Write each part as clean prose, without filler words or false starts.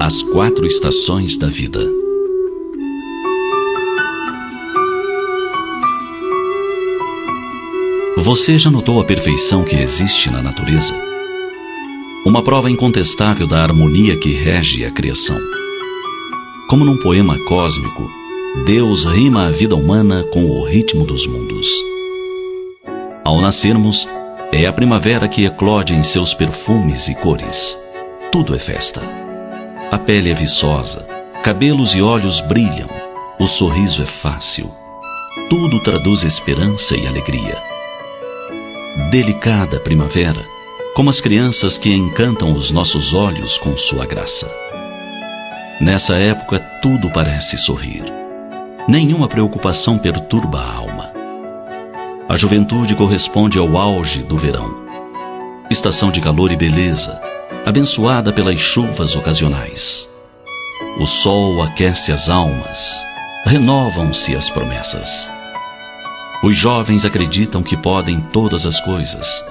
As 4 estações da vida. Você já notou a perfeição que existe na natureza? Uma prova incontestável da harmonia que rege a criação. Como num poema cósmico, Deus rima a vida humana com o ritmo dos mundos. Ao nascermos, é a primavera que eclode em seus perfumes e cores. Tudo é festa. A pele é viçosa, cabelos e olhos brilham, o sorriso é fácil. Tudo traduz esperança e alegria. Delicada primavera, como as crianças que encantam os nossos olhos com sua graça. Nessa época tudo parece sorrir. Nenhuma preocupação perturba a alma. A juventude corresponde ao auge do verão, estação de calor e beleza, abençoada pelas chuvas ocasionais. O sol aquece as almas, renovam-se as promessas. Os jovens acreditam que podem todas as coisas,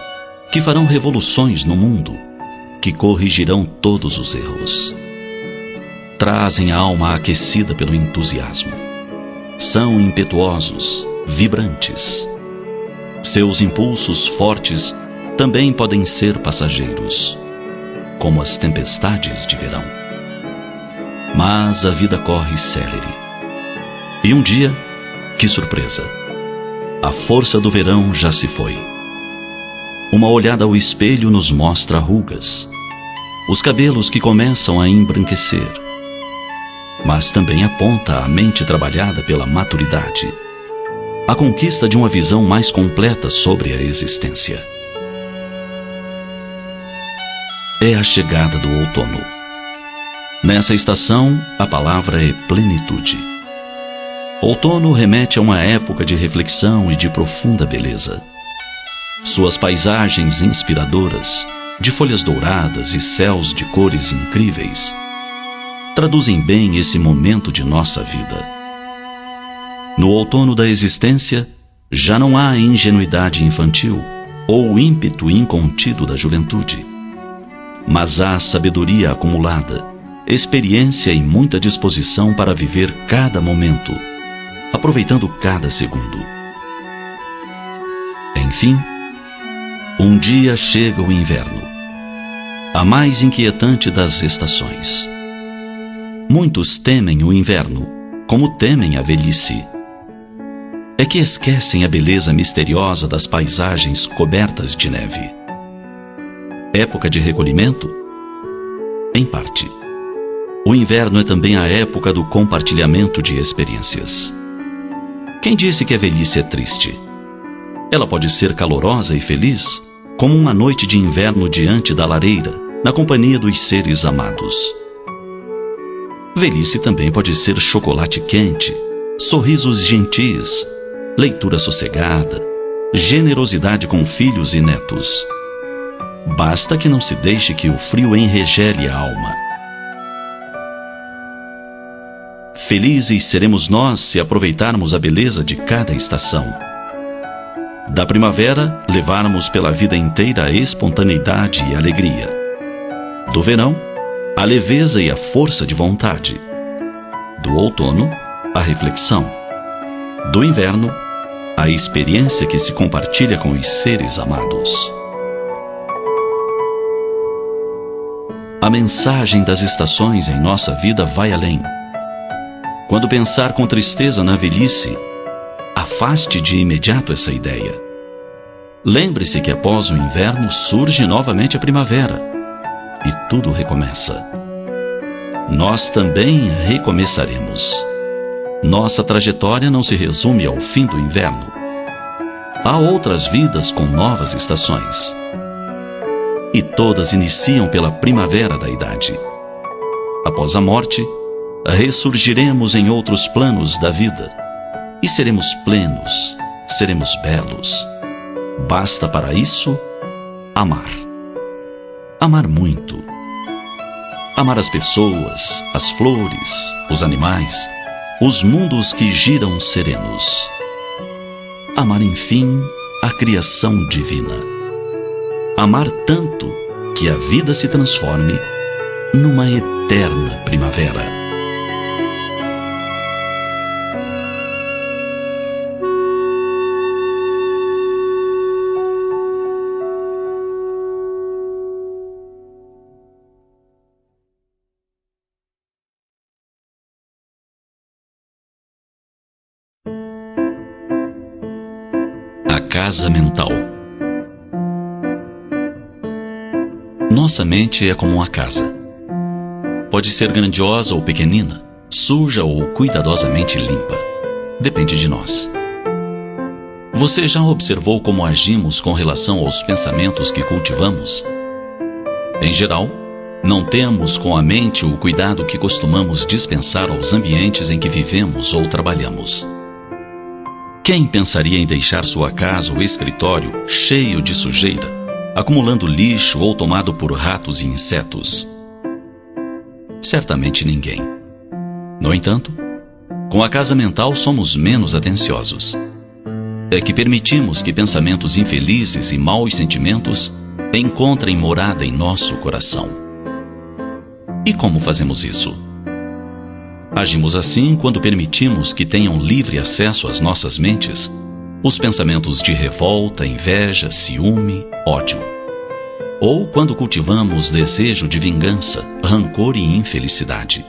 que farão revoluções no mundo, que corrigirão todos os erros. Trazem a alma aquecida pelo entusiasmo. São impetuosos, vibrantes. Seus impulsos fortes também podem ser passageiros, como as tempestades de verão. Mas a vida corre célere. E um dia, que surpresa! A força do verão já se foi. Uma olhada ao espelho nos mostra rugas, os cabelos que começam a embranquecer, mas também aponta a mente trabalhada pela maturidade, a conquista de uma visão mais completa sobre a existência. É a chegada do outono. Nessa estação, a palavra é plenitude. Outono remete a uma época de reflexão e de profunda beleza. Suas paisagens inspiradoras, de folhas douradas e céus de cores incríveis, traduzem bem esse momento de nossa vida. No outono da existência, já não há ingenuidade infantil ou ímpeto incontido da juventude, mas há sabedoria acumulada, experiência e muita disposição para viver cada momento, aproveitando cada segundo. Enfim, um dia chega o inverno, a mais inquietante das estações. Muitos temem o inverno, como temem a velhice. É que esquecem a beleza misteriosa das paisagens cobertas de neve. Época de recolhimento? Em parte. O inverno é também a época do compartilhamento de experiências. Quem disse que a velhice é triste? Ela pode ser calorosa e feliz, como uma noite de inverno diante da lareira, na companhia dos seres amados. Velhice também pode ser chocolate quente, sorrisos gentis, leitura sossegada, generosidade com filhos e netos. Basta que não se deixe que o frio enregele a alma. Felizes seremos nós se aproveitarmos a beleza de cada estação. Da primavera, levarmos pela vida inteira a espontaneidade e a alegria. Do verão, a leveza e a força de vontade. Do outono, a reflexão. Do inverno, a experiência que se compartilha com os seres amados. A mensagem das estações em nossa vida vai além. Quando pensar com tristeza na velhice, afaste de imediato essa ideia. Lembre-se que após o inverno surge novamente a primavera e tudo recomeça. Nós também recomeçaremos. Nossa trajetória não se resume ao fim do inverno. Há outras vidas com novas estações. E todas iniciam pela primavera da idade. Após a morte, ressurgiremos em outros planos da vida. E seremos plenos, seremos belos. Basta para isso amar. Amar muito. Amar as pessoas, as flores, os animais, os mundos que giram serenos. Amar, enfim, a criação divina. Amar tanto que a vida se transforme numa eterna primavera. A casa mental. Nossa mente é como uma casa. Pode ser grandiosa ou pequenina, suja ou cuidadosamente limpa. Depende de nós. Você já observou como agimos com relação aos pensamentos que cultivamos? Em geral, não temos com a mente o cuidado que costumamos dispensar aos ambientes em que vivemos ou trabalhamos. Quem pensaria em deixar sua casa ou escritório cheio de sujeira, acumulando lixo ou tomado por ratos e insetos? Certamente ninguém. No entanto, com a casa mental somos menos atenciosos. É que permitimos que pensamentos infelizes e maus sentimentos encontrem morada em nosso coração. E como fazemos isso? Agimos assim quando permitimos que tenham livre acesso às nossas mentes os pensamentos de revolta, inveja, ciúme, ódio. Ou quando cultivamos desejo de vingança, rancor e infelicidade.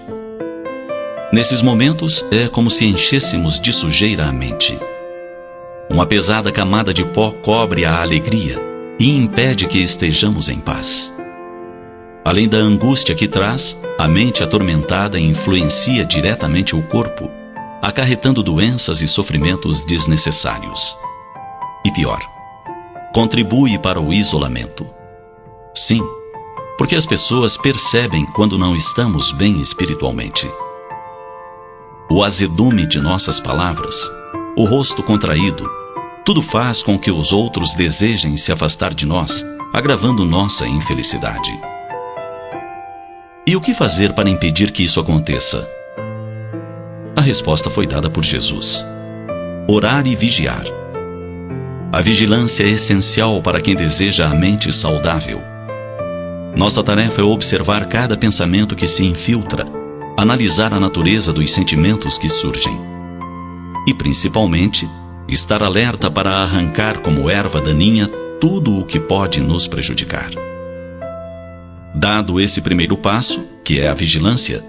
Nesses momentos é como se enchêssemos de sujeira a mente. Uma pesada camada de pó cobre a alegria e impede que estejamos em paz. Além da angústia que traz, a mente atormentada influencia diretamente o corpo, acarretando doenças e sofrimentos desnecessários. E pior, contribui para o isolamento. Sim, porque as pessoas percebem quando não estamos bem espiritualmente. O azedume de nossas palavras, o rosto contraído, tudo faz com que os outros desejem se afastar de nós, agravando nossa infelicidade. E o que fazer para impedir que isso aconteça? A resposta foi dada por Jesus: orar e vigiar. A vigilância é essencial para quem deseja a mente saudável. Nossa tarefa é observar cada pensamento que se infiltra, analisar a natureza dos sentimentos que surgem. E, principalmente, estar alerta para arrancar como erva daninha tudo o que pode nos prejudicar. Dado esse primeiro passo, que é a vigilância,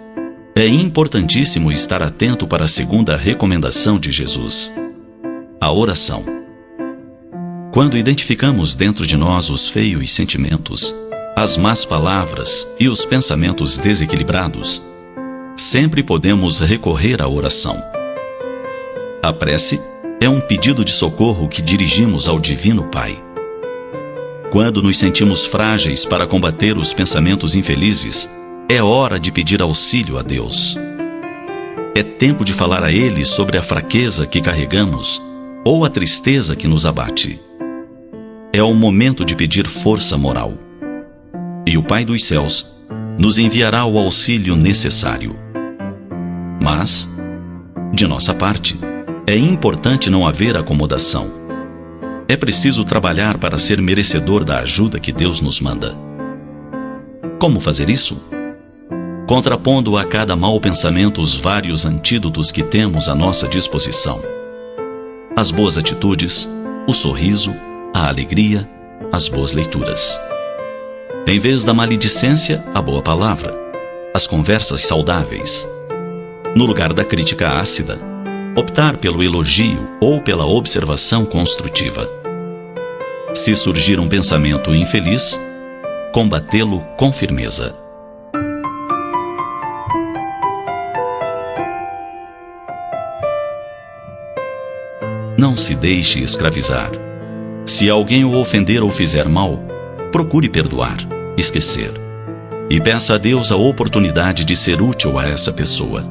é importantíssimo estar atento para a segunda recomendação de Jesus: a oração. Quando identificamos dentro de nós os feios sentimentos, as más palavras e os pensamentos desequilibrados, sempre podemos recorrer à oração. A prece é um pedido de socorro que dirigimos ao Divino Pai. Quando nos sentimos frágeis para combater os pensamentos infelizes, é hora de pedir auxílio a Deus. É tempo de falar a Ele sobre a fraqueza que carregamos ou a tristeza que nos abate. É o momento de pedir força moral. E o Pai dos céus nos enviará o auxílio necessário. Mas, de nossa parte, é importante não haver acomodação. É preciso trabalhar para ser merecedor da ajuda que Deus nos manda. Como fazer isso? Contrapondo a cada mau pensamento os vários antídotos que temos à nossa disposição: as boas atitudes, o sorriso, a alegria, as boas leituras. Em vez da maledicência, a boa palavra, as conversas saudáveis. No lugar da crítica ácida, optar pelo elogio ou pela observação construtiva. Se surgir um pensamento infeliz, combatê-lo com firmeza. Não se deixe escravizar. Se alguém o ofender ou fizer mal, procure perdoar, esquecer. E peça a Deus a oportunidade de ser útil a essa pessoa.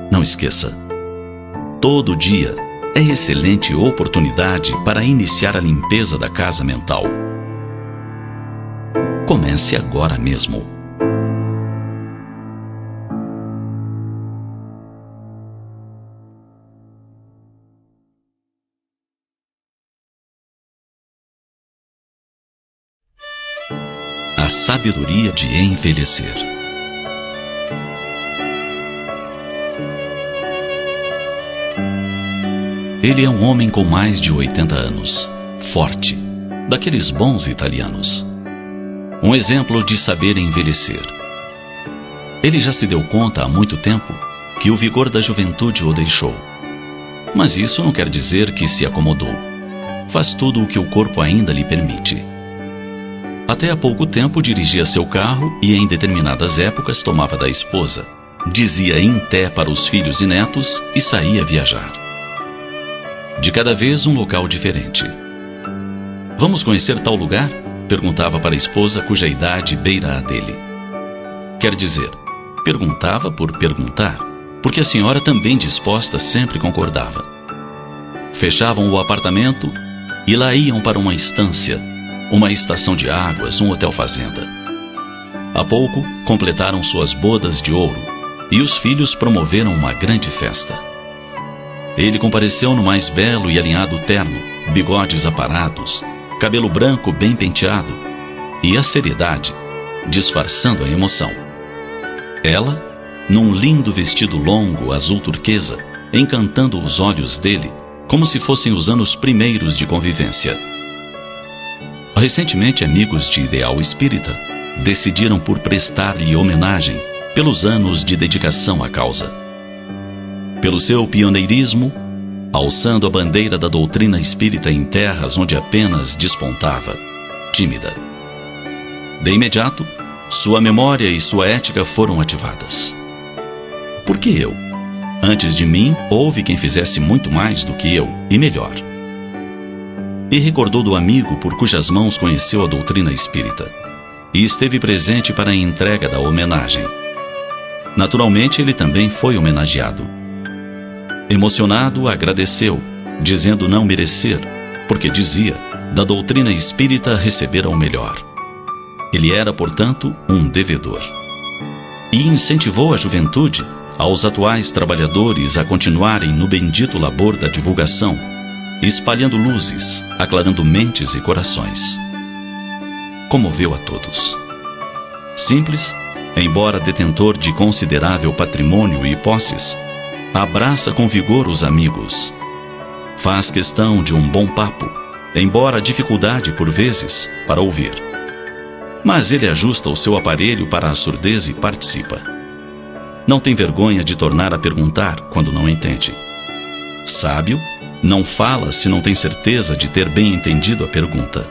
Não esqueça: todo dia é excelente oportunidade para iniciar a limpeza da casa mental. Comece agora mesmo. A sabedoria de envelhecer. Ele é um homem com mais de 80 anos, forte, daqueles bons italianos. Um exemplo de saber envelhecer. Ele já se deu conta há muito tempo que o vigor da juventude o deixou. Mas isso não quer dizer que se acomodou. Faz tudo o que o corpo ainda lhe permite. Até há pouco tempo dirigia seu carro e em determinadas épocas tomava da esposa, dizia em té para os filhos e netos e saía viajar. De cada vez um local diferente. Vamos conhecer tal lugar? Perguntava para a esposa cuja idade beira a dele. Quer dizer, perguntava por perguntar, porque a senhora também disposta sempre concordava. Fechavam o apartamento e lá iam para uma estância, uma estação de águas, um hotel-fazenda. Há pouco completaram suas bodas de ouro e os filhos promoveram uma grande festa. Ele compareceu no mais belo e alinhado terno, bigodes aparados, cabelo branco bem penteado e a seriedade, disfarçando a emoção. Ela, num lindo vestido longo, azul turquesa, encantando os olhos dele, como se fossem os anos primeiros de convivência. Recentemente, amigos de ideal espírita decidiram por prestar-lhe homenagem pelos anos de dedicação à causa. Pelo seu pioneirismo, alçando a bandeira da doutrina espírita em terras onde apenas despontava, tímida. De imediato, sua memória e sua ética foram ativadas. Por que eu? Antes de mim, houve quem fizesse muito mais do que eu, e melhor. E recordou do amigo por cujas mãos conheceu a doutrina espírita, e esteve presente para a entrega da homenagem. Naturalmente, ele também foi homenageado. Emocionado, agradeceu, dizendo não merecer, porque dizia, da doutrina espírita recebera o melhor. Ele era, portanto, um devedor. E incentivou a juventude, aos atuais trabalhadores a continuarem no bendito labor da divulgação, espalhando luzes, aclarando mentes e corações. Comoveu a todos. Simples, embora detentor de considerável patrimônio e posses, abraça com vigor os amigos. Faz questão de um bom papo, embora dificuldade por vezes para ouvir. Mas ele ajusta o seu aparelho para a surdez e participa. Não tem vergonha de tornar a perguntar quando não entende. Sábio, não fala se não tem certeza de ter bem entendido a pergunta.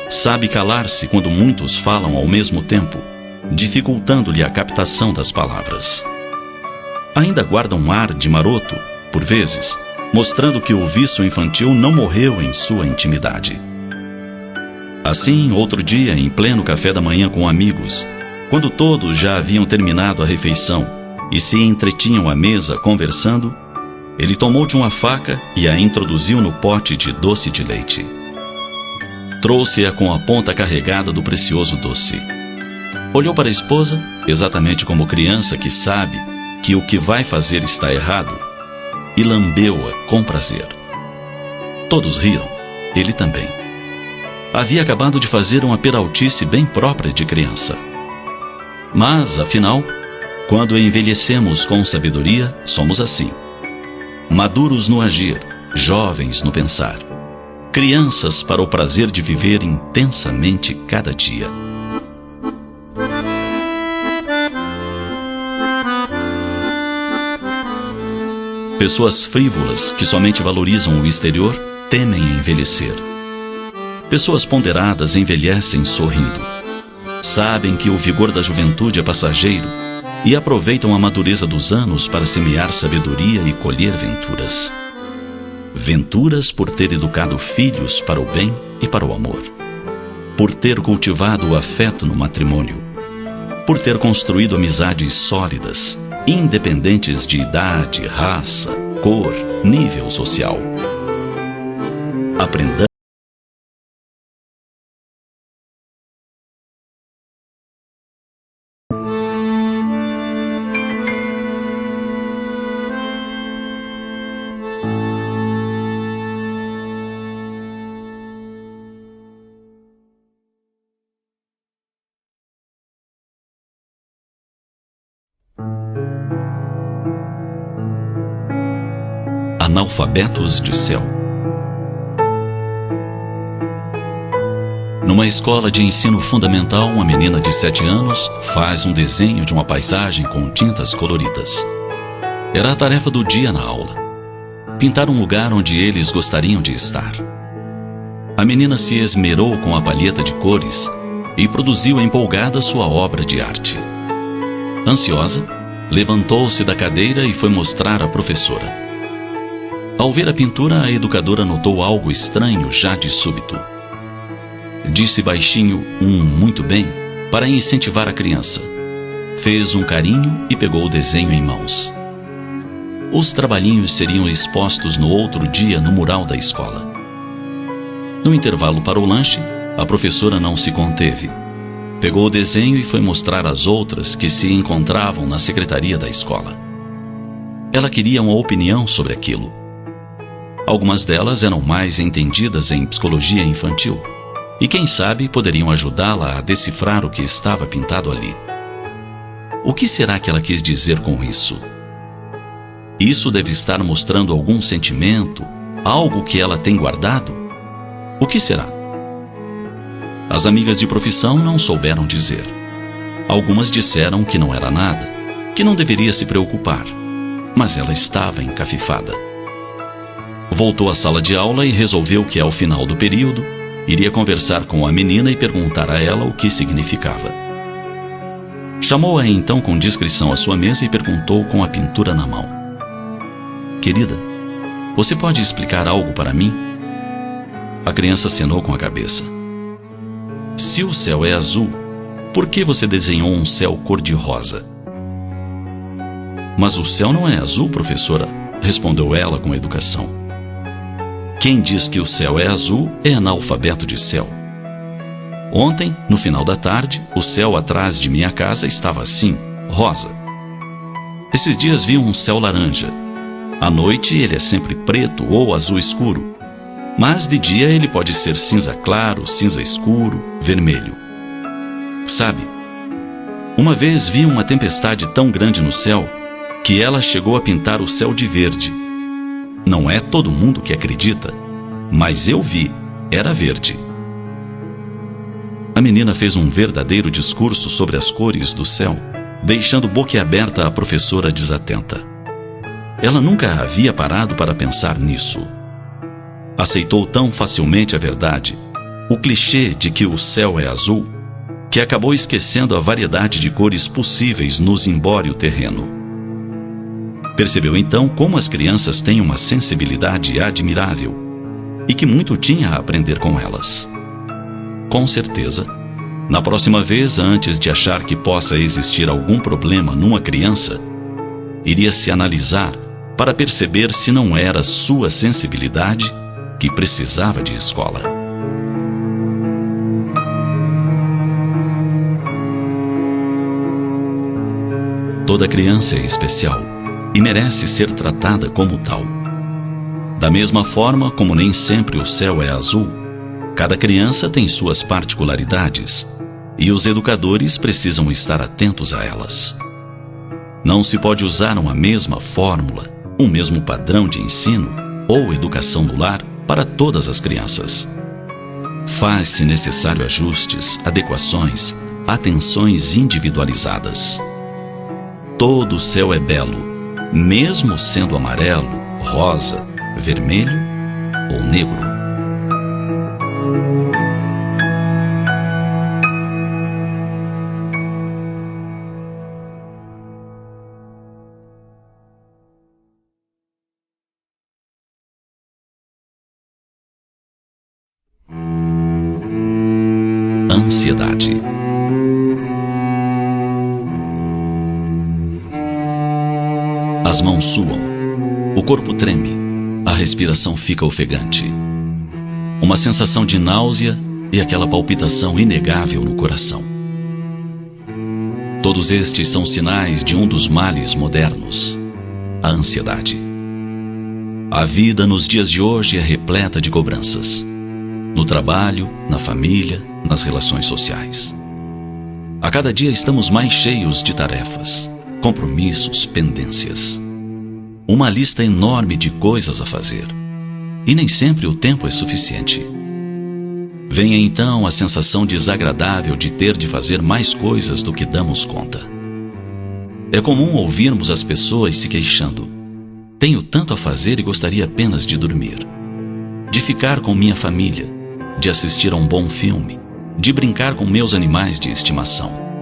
Sabe calar-se quando muitos falam ao mesmo tempo, dificultando-lhe a captação das palavras. Ainda guarda um ar de maroto, por vezes, mostrando que o vício infantil não morreu em sua intimidade. Assim, outro dia, em pleno café da manhã com amigos, quando todos já haviam terminado a refeição e se entretinham à mesa conversando, ele tomou de uma faca e a introduziu no pote de doce de leite. Trouxe-a com a ponta carregada do precioso doce. Olhou para a esposa, exatamente como criança que sabe que o que vai fazer está errado, e lambeu-a com prazer. Todos riram, ele também. Havia acabado de fazer uma peraltice bem própria de criança. Mas, afinal, quando envelhecemos com sabedoria, somos assim. Maduros no agir, jovens no pensar. Crianças para o prazer de viver intensamente cada dia. Pessoas frívolas que somente valorizam o exterior temem envelhecer. Pessoas ponderadas envelhecem sorrindo. Sabem que o vigor da juventude é passageiro e aproveitam a madureza dos anos para semear sabedoria e colher venturas. Venturas por ter educado filhos para o bem e para o amor. Por ter cultivado o afeto no matrimônio. Por ter construído amizades sólidas, independentes de idade, raça, cor, nível social. Aprendamos. Analfabetos de céu. Numa escola de ensino fundamental, uma menina de 7 anos faz um desenho de uma paisagem com tintas coloridas. Era a tarefa do dia na aula: pintar um lugar onde eles gostariam de estar. A menina se esmerou com a palheta de cores e produziu empolgada sua obra de arte. Ansiosa, levantou-se da cadeira e foi mostrar à professora. Ao ver a pintura, a educadora notou algo estranho já de súbito. Disse baixinho muito bem para incentivar a criança. Fez um carinho e pegou o desenho em mãos. Os trabalhinhos seriam expostos no outro dia no mural da escola. No intervalo para o lanche, a professora não se conteve. Pegou o desenho e foi mostrar às outras que se encontravam na secretaria da escola. Ela queria uma opinião sobre aquilo. Algumas delas eram mais entendidas em psicologia infantil e, quem sabe, poderiam ajudá-la a decifrar o que estava pintado ali. O que será que ela quis dizer com isso? Isso deve estar mostrando algum sentimento, algo que ela tem guardado? O que será? As amigas de profissão não souberam dizer. Algumas disseram que não era nada, que não deveria se preocupar, mas ela estava encafifada. Voltou à sala de aula e resolveu que, ao final do período, iria conversar com a menina e perguntar a ela o que significava. Chamou-a então com discrição à sua mesa e perguntou com a pintura na mão: "Querida, você pode explicar algo para mim?" A criança acenou com a cabeça. "Se o céu é azul, por que você desenhou um céu cor-de-rosa?" "Mas o céu não é azul, professora", respondeu ela com educação. "Quem diz que o céu é azul é analfabeto de céu. Ontem, no final da tarde, o céu atrás de minha casa estava assim, rosa. Esses dias vi um céu laranja. À noite ele é sempre preto ou azul escuro, mas de dia ele pode ser cinza claro, cinza escuro, vermelho. Sabe, uma vez vi uma tempestade tão grande no céu que ela chegou a pintar o céu de verde. Não é todo mundo que acredita, mas eu vi, era verde." A menina fez um verdadeiro discurso sobre as cores do céu, deixando boquiaberta a professora desatenta. Ela nunca havia parado para pensar nisso. Aceitou tão facilmente a verdade, o clichê de que o céu é azul, que acabou esquecendo a variedade de cores possíveis no zimbório terreno. Percebeu então como as crianças têm uma sensibilidade admirável e que muito tinha a aprender com elas. Com certeza, na próxima vez, antes de achar que possa existir algum problema numa criança, iria se analisar para perceber se não era sua sensibilidade que precisava de escola. Toda criança é especial e merece ser tratada como tal. Da mesma forma como nem sempre o céu é azul, cada criança tem suas particularidades e os educadores precisam estar atentos a elas. Não se pode usar uma mesma fórmula, um mesmo padrão de ensino ou educação no lar para todas as crianças. Faz-se necessário ajustes, adequações, atenções individualizadas. Todo o céu é belo, mesmo sendo amarelo, rosa, vermelho ou negro. Ansiedade. As mãos suam, o corpo treme, a respiração fica ofegante. Uma sensação de náusea e aquela palpitação inegável no coração. Todos estes são sinais de um dos males modernos, a ansiedade. A vida nos dias de hoje é repleta de cobranças. No trabalho, na família, nas relações sociais. A cada dia estamos mais cheios de tarefas, compromissos, pendências. uma lista enorme de coisas a fazer, e nem sempre o tempo é suficiente. Vem então a sensação desagradável de ter de fazer mais coisas do que damos conta. É comum ouvirmos as pessoas se queixando: tenho tanto a fazer e gostaria apenas de dormir, de ficar com minha família, de assistir a um bom filme, de brincar com meus animais de estimação.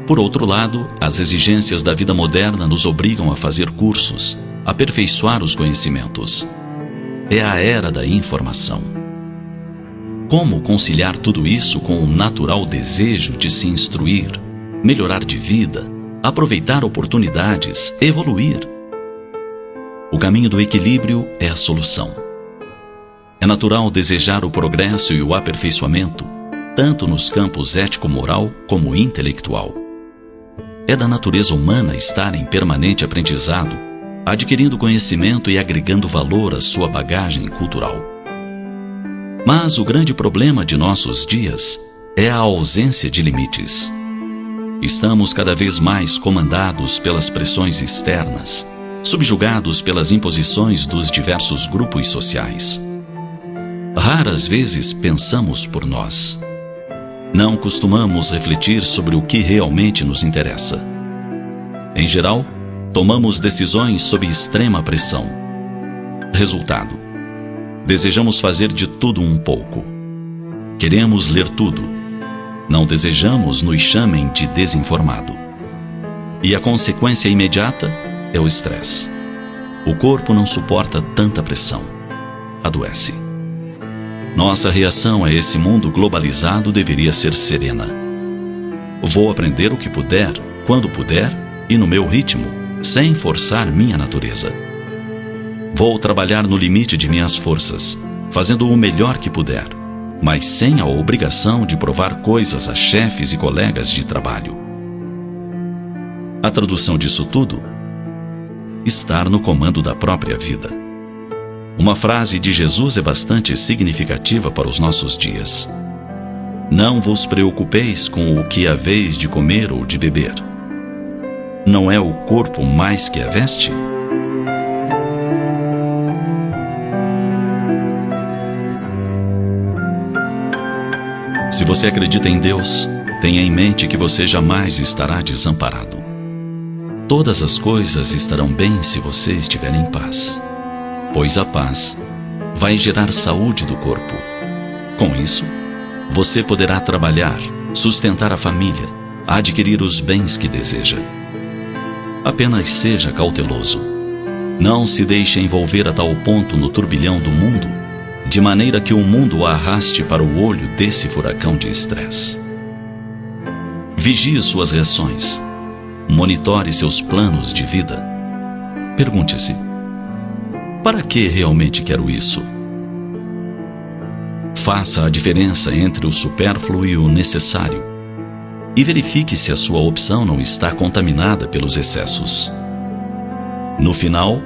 Por outro lado, as exigências da vida moderna nos obrigam a fazer cursos, a aperfeiçoar os conhecimentos. É a era da informação. Como conciliar tudo isso com o natural desejo de se instruir, melhorar de vida, aproveitar oportunidades, evoluir? O caminho do equilíbrio é a solução. É natural desejar o progresso e o aperfeiçoamento, tanto nos campos ético-moral como intelectual. É da natureza humana estar em permanente aprendizado, adquirindo conhecimento e agregando valor à sua bagagem cultural. Mas o grande problema de nossos dias é a ausência de limites. Estamos cada vez mais comandados pelas pressões externas, subjugados pelas imposições dos diversos grupos sociais. Raras vezes pensamos por nós. Não costumamos refletir sobre o que realmente nos interessa. Em geral, tomamos decisões sob extrema pressão. Resultado: desejamos fazer de tudo um pouco. Queremos ler tudo. Não desejamos nos chamem de desinformado. E a consequência imediata é o estresse. O corpo não suporta tanta pressão. Adoece. Nossa reação a esse mundo globalizado deveria ser serena. Vou aprender o que puder, quando puder e no meu ritmo, sem forçar minha natureza. Vou trabalhar no limite de minhas forças, fazendo o melhor que puder, mas sem a obrigação de provar coisas a chefes e colegas de trabalho. A tradução disso tudo: estar no comando da própria vida. Uma frase de Jesus é bastante significativa para os nossos dias: não vos preocupeis com o que haveis de comer ou de beber. Não é o corpo mais que a veste? Se você acredita em Deus, tenha em mente que você jamais estará desamparado. Todas as coisas estarão bem se você estiver em paz, pois a paz vai gerar saúde do corpo. Com isso, você poderá trabalhar, sustentar a família, adquirir os bens que deseja. Apenas seja cauteloso. Não se deixe envolver a tal ponto no turbilhão do mundo, de maneira que o mundo o arraste para o olho desse furacão de estresse. Vigie suas reações. Monitore seus planos de vida. Pergunte-se: para que realmente quero isso? Faça a diferença entre o supérfluo e o necessário e verifique se a sua opção não está contaminada pelos excessos. No final,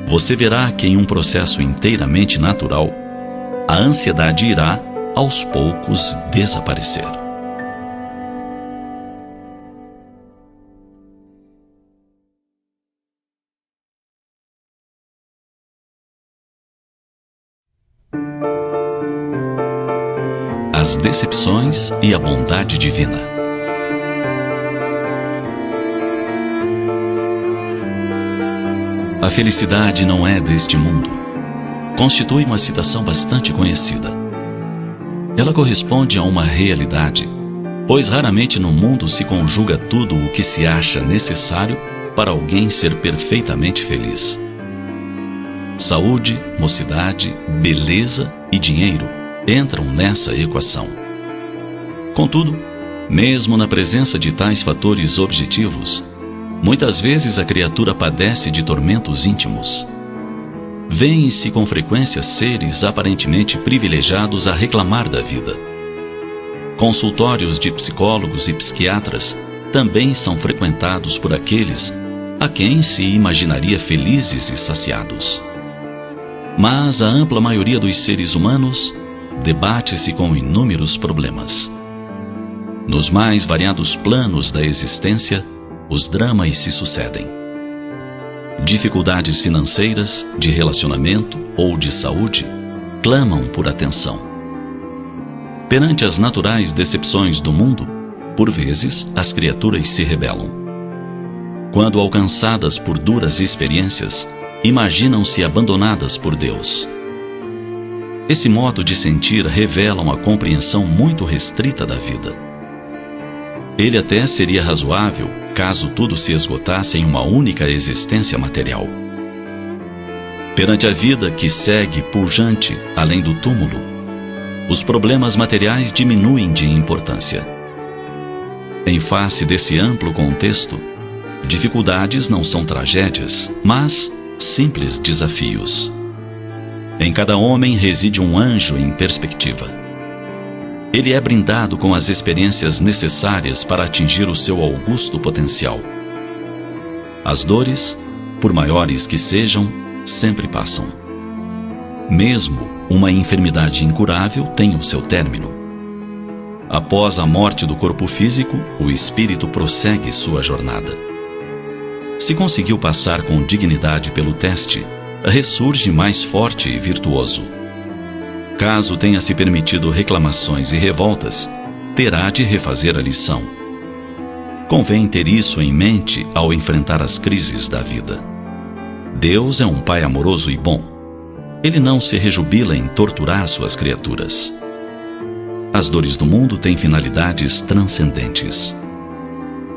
você verá que em um processo inteiramente natural, a ansiedade irá, aos poucos, desaparecer. As decepções e a bondade divina. A felicidade não é deste mundo. Constitui uma citação bastante conhecida. Ela corresponde a uma realidade, pois raramente no mundo se conjuga tudo o que se acha necessário para alguém ser perfeitamente feliz. Saúde, mocidade, beleza e dinheiro entram nessa equação. Contudo, mesmo na presença de tais fatores objetivos, muitas vezes a criatura padece de tormentos íntimos. Vêem-se com frequência seres aparentemente privilegiados a reclamar da vida. Consultórios de psicólogos e psiquiatras também são frequentados por aqueles a quem se imaginaria felizes e saciados. Mas a ampla maioria dos seres humanos debate-se com inúmeros problemas. Nos mais variados planos da existência, os dramas se sucedem. dificuldades financeiras, de relacionamento ou de saúde, clamam por atenção. Perante as naturais decepções do mundo, por vezes as criaturas se rebelam. Quando alcançadas por duras experiências, imaginam-se abandonadas por Deus. Esse modo de sentir revela uma compreensão muito restrita da vida. Ele até seria razoável caso tudo se esgotasse em uma única existência material. Perante a vida que segue pujante além do túmulo, os problemas materiais diminuem de importância. Em face desse amplo contexto, dificuldades não são tragédias, mas simples desafios. Em cada homem reside um anjo em perspectiva. Ele é brindado com as experiências necessárias para atingir o seu augusto potencial. As dores, por maiores que sejam, sempre passam. Mesmo uma enfermidade incurável tem o seu término. Após a morte do corpo físico, o espírito prossegue sua jornada. Se conseguiu passar com dignidade pelo teste, ressurge mais forte e virtuoso. Caso tenha se permitido reclamações e revoltas, terá de refazer a lição. Convém ter isso em mente ao enfrentar as crises da vida. Deus é um Pai amoroso e bom. Ele não se rejubila em torturar suas criaturas. As dores do mundo têm finalidades transcendentes.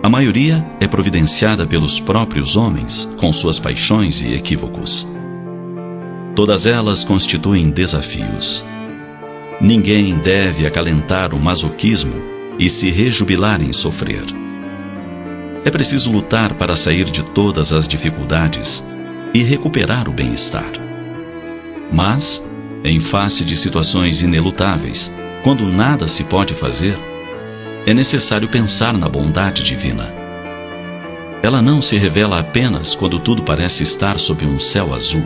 A maioria é providenciada pelos próprios homens, com suas paixões e equívocos. Todas elas constituem desafios. Ninguém deve acalentar o masoquismo e se rejubilar em sofrer. É preciso lutar para sair de todas as dificuldades e recuperar o bem-estar. Mas, em face de situações inelutáveis, quando nada se pode fazer, é necessário pensar na bondade divina. Ela não se revela apenas quando tudo parece estar sob um céu azul,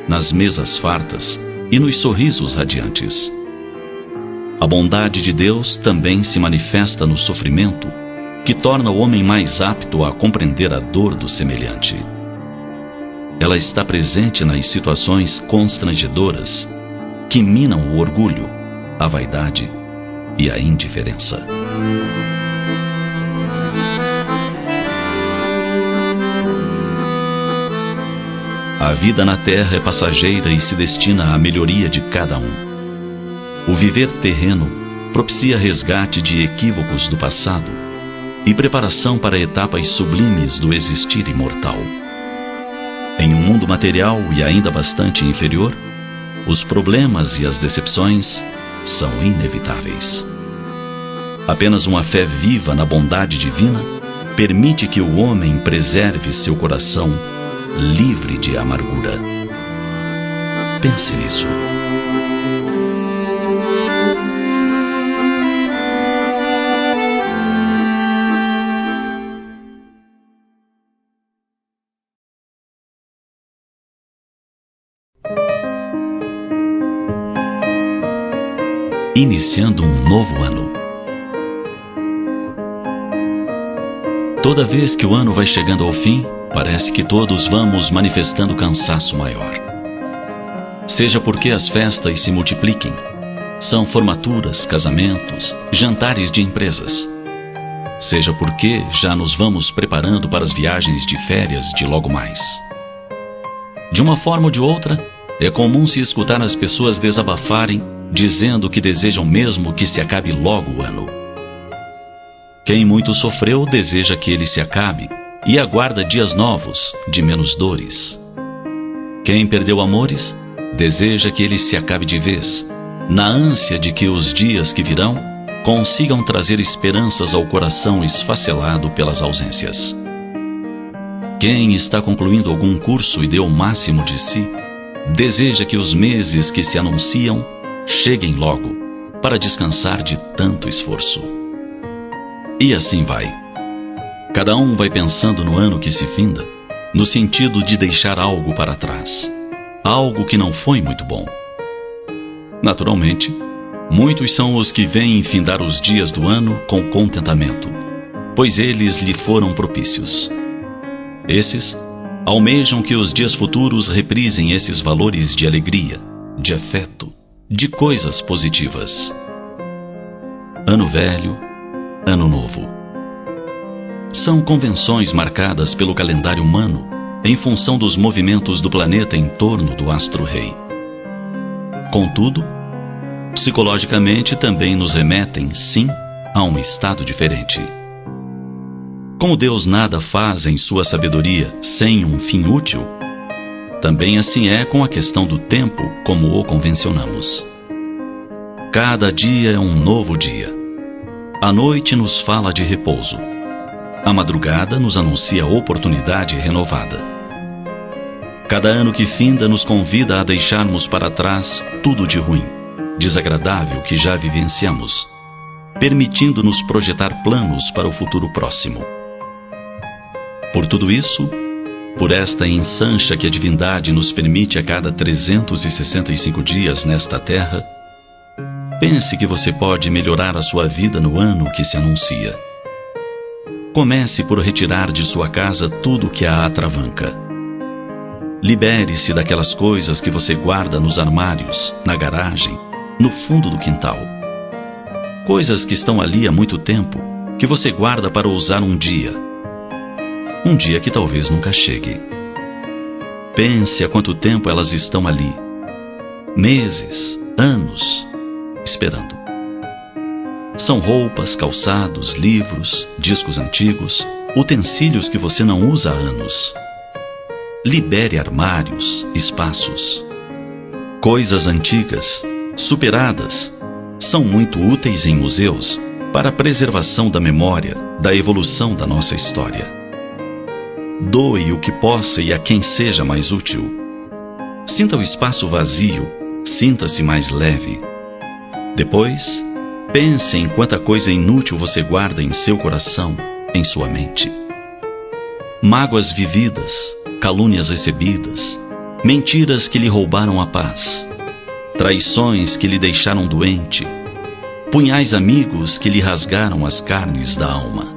nas mesas fartas e nos sorrisos radiantes. A bondade de Deus também se manifesta no sofrimento, que torna o homem mais apto a compreender a dor do semelhante. Ela está presente nas situações constrangedoras, que minam o orgulho, a vaidade e a indiferença. A vida na terra é passageira e se destina à melhoria de cada um. O viver terreno propicia resgate de equívocos do passado e preparação para etapas sublimes do existir imortal. Em um mundo material e ainda bastante inferior, os problemas e as decepções são inevitáveis. Apenas uma fé viva na bondade divina permite que o homem preserve seu coração livre de amargura. Pense nisso. Iniciando um novo ano. Toda vez que o ano vai chegando ao fim, parece que todos vamos manifestando cansaço maior. Seja porque as festas se multipliquem, são formaturas, casamentos, jantares de empresas. Seja porque já nos vamos preparando para as viagens de férias de logo mais. De uma forma ou de outra, é comum se escutar as pessoas desabafarem, dizendo que desejam mesmo que se acabe logo o ano. Quem muito sofreu deseja que ele se acabe e aguarda dias novos, de menos dores. Quem perdeu amores deseja que ele se acabe de vez, na ânsia de que os dias que virão consigam trazer esperanças ao coração esfacelado pelas ausências. Quem está concluindo algum curso e deu o máximo de si, deseja que os meses que se anunciam cheguem logo, para descansar de tanto esforço. E assim vai. Cada um vai pensando no ano que se finda, no sentido de deixar algo para trás, algo que não foi muito bom. Naturalmente, muitos são os que veem findar os dias do ano com contentamento, pois eles lhe foram propícios. Esses Almejam que os dias futuros reprisem esses valores de alegria, de afeto, de coisas positivas. Ano velho, ano novo. São convenções marcadas pelo calendário humano em função dos movimentos do planeta em torno do astro-rei. Contudo, psicologicamente também nos remetem, sim, a um estado diferente. Como Deus nada faz em sua sabedoria sem um fim útil, também assim é com a questão do tempo como o convencionamos. Cada dia é um novo dia. A noite nos fala de repouso. A madrugada nos anuncia oportunidade renovada. Cada ano que finda nos convida a deixarmos para trás tudo de ruim, desagradável que já vivenciamos, permitindo-nos projetar planos para o futuro próximo. Por tudo isso, por esta ensancha que a divindade nos permite a cada 365 dias nesta terra, pense que você pode melhorar a sua vida no ano que se anuncia. Comece por retirar de sua casa tudo que a atravanca. Libere-se daquelas coisas que você guarda nos armários, na garagem, no fundo do quintal. Coisas que estão ali há muito tempo, que você guarda para usar um dia. Um dia que talvez nunca chegue. Pense há quanto tempo elas estão ali. Meses, anos, esperando. São roupas, calçados, livros, discos antigos, utensílios que você não usa há anos. Libere armários, espaços. Coisas antigas, superadas, são muito úteis em museus para a preservação da memória, da evolução da nossa história. Doe o que possa e a quem seja mais útil. Sinta o espaço vazio, sinta-se mais leve. Depois, pense em quanta coisa inútil você guarda em seu coração, em sua mente. Mágoas vividas, calúnias recebidas, mentiras que lhe roubaram a paz, traições que lhe deixaram doente, punhais amigos que lhe rasgaram as carnes da alma.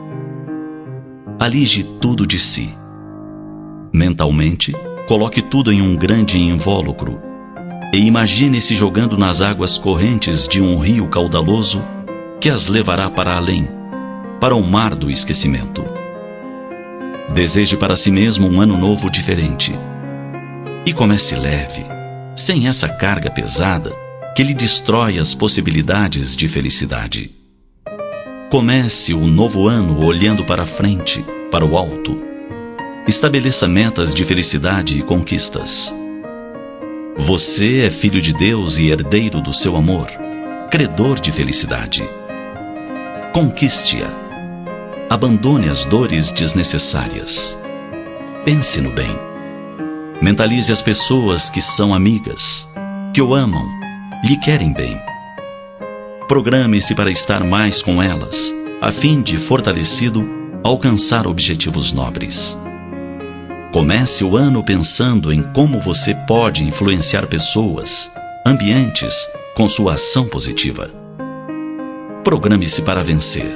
Alije tudo de si. Mentalmente, coloque tudo em um grande invólucro e imagine-se jogando nas águas correntes de um rio caudaloso que as levará para além, para o mar do esquecimento. Deseje para si mesmo um ano novo diferente. E comece leve, sem essa carga pesada que lhe destrói as possibilidades de felicidade. Comece o novo ano olhando para frente, para o alto. Estabeleça metas de felicidade e conquistas. Você é filho de Deus e herdeiro do seu amor, credor de felicidade. Conquiste-a. Abandone as dores desnecessárias. Pense no bem. Mentalize as pessoas que são amigas, que o amam, lhe querem bem. Programe-se para estar mais com elas, a fim de, fortalecido, alcançar objetivos nobres. Comece o ano pensando em como você pode influenciar pessoas, ambientes, com sua ação positiva. Programe-se para vencer.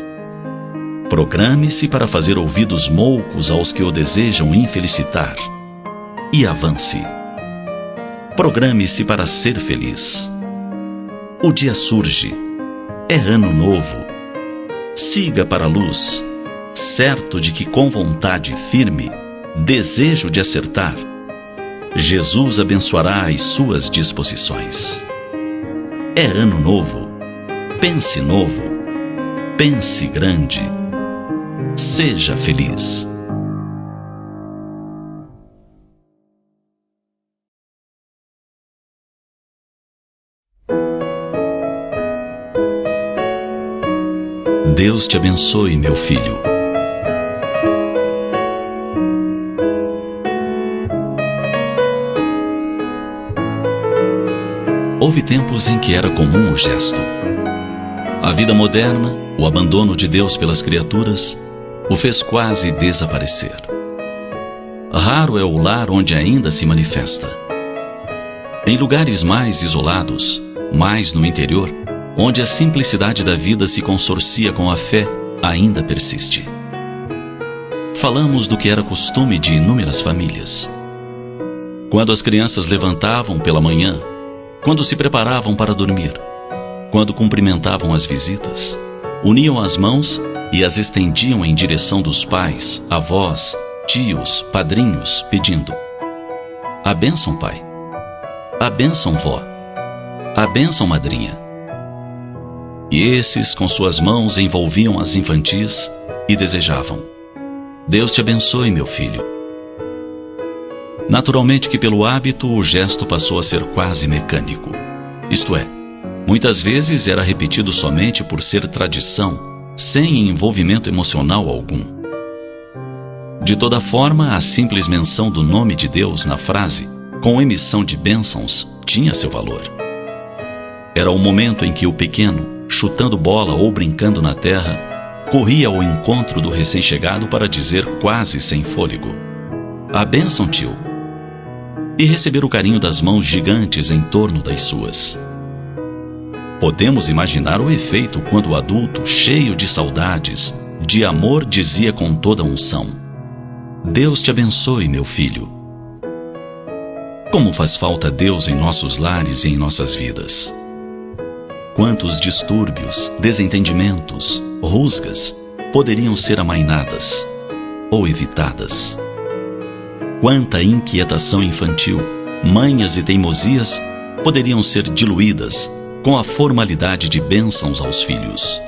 Programe-se para fazer ouvidos moucos aos que o desejam infelicitar. E avance. Programe-se para ser feliz. O dia surge. É ano novo. Siga para a luz, certo de que com vontade firme, desejo de acertar, Jesus abençoará as suas disposições. É ano novo. Pense novo. Pense grande. Seja feliz. Deus te abençoe, meu filho. Houve tempos em que era comum o gesto. A vida moderna, o abandono de Deus pelas criaturas, o fez quase desaparecer. Raro é o lar onde ainda se manifesta. Em lugares mais isolados, mais no interior, onde a simplicidade da vida se consorcia com a fé, ainda persiste. falamos do que era costume de inúmeras famílias. Quando as crianças levantavam pela manhã, quando se preparavam para dormir, quando cumprimentavam as visitas, uniam as mãos e as estendiam em direção dos pais, avós, tios, padrinhos, pedindo: a bênção, pai. A bênção, vó. A bênção, madrinha. E esses, com suas mãos, envolviam as infantis e desejavam: Deus te abençoe, meu filho. Naturalmente que pelo hábito o gesto passou a ser quase mecânico. Isto é, muitas vezes era repetido somente por ser tradição, sem envolvimento emocional algum. De toda forma, a simples menção do nome de Deus na frase, com emissão de bênçãos, tinha seu valor. Era o momento em que o pequeno, chutando bola ou brincando na terra, corria ao encontro do recém-chegado para dizer quase sem fôlego: a bênção, tio. E receber o carinho das mãos gigantes em torno das suas. Podemos imaginar o efeito quando o adulto, cheio de saudades, de amor, dizia com toda unção: Deus te abençoe, meu filho. Como faz falta Deus em nossos lares e em nossas vidas. Quantos distúrbios, desentendimentos, rusgas poderiam ser amainadas ou evitadas? Quanta inquietação infantil, manhas e teimosias poderiam ser diluídas com a formalidade de bênçãos aos filhos.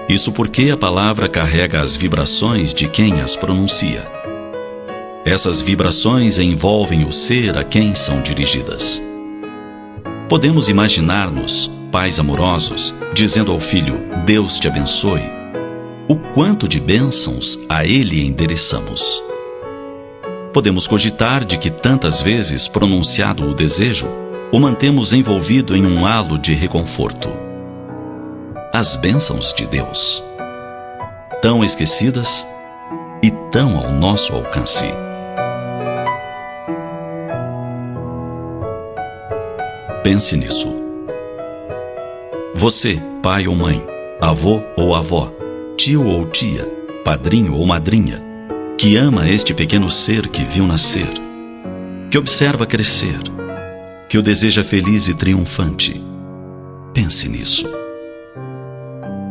Isso porque a palavra carrega as vibrações de quem as pronuncia. Essas vibrações envolvem o ser a quem são dirigidas. Podemos imaginar-nos, pais amorosos, dizendo ao filho: Deus te abençoe, o quanto de bênçãos a ele endereçamos. Podemos cogitar de que tantas vezes pronunciado o desejo, o mantemos envolvido em um halo de reconforto. As bênçãos de Deus, tão esquecidas e tão ao nosso alcance. Pense nisso. Você, pai ou mãe, avô ou avó, tio ou tia, padrinho ou madrinha, que ama este pequeno ser que viu nascer, que observa crescer, que o deseja feliz e triunfante. Pense nisso.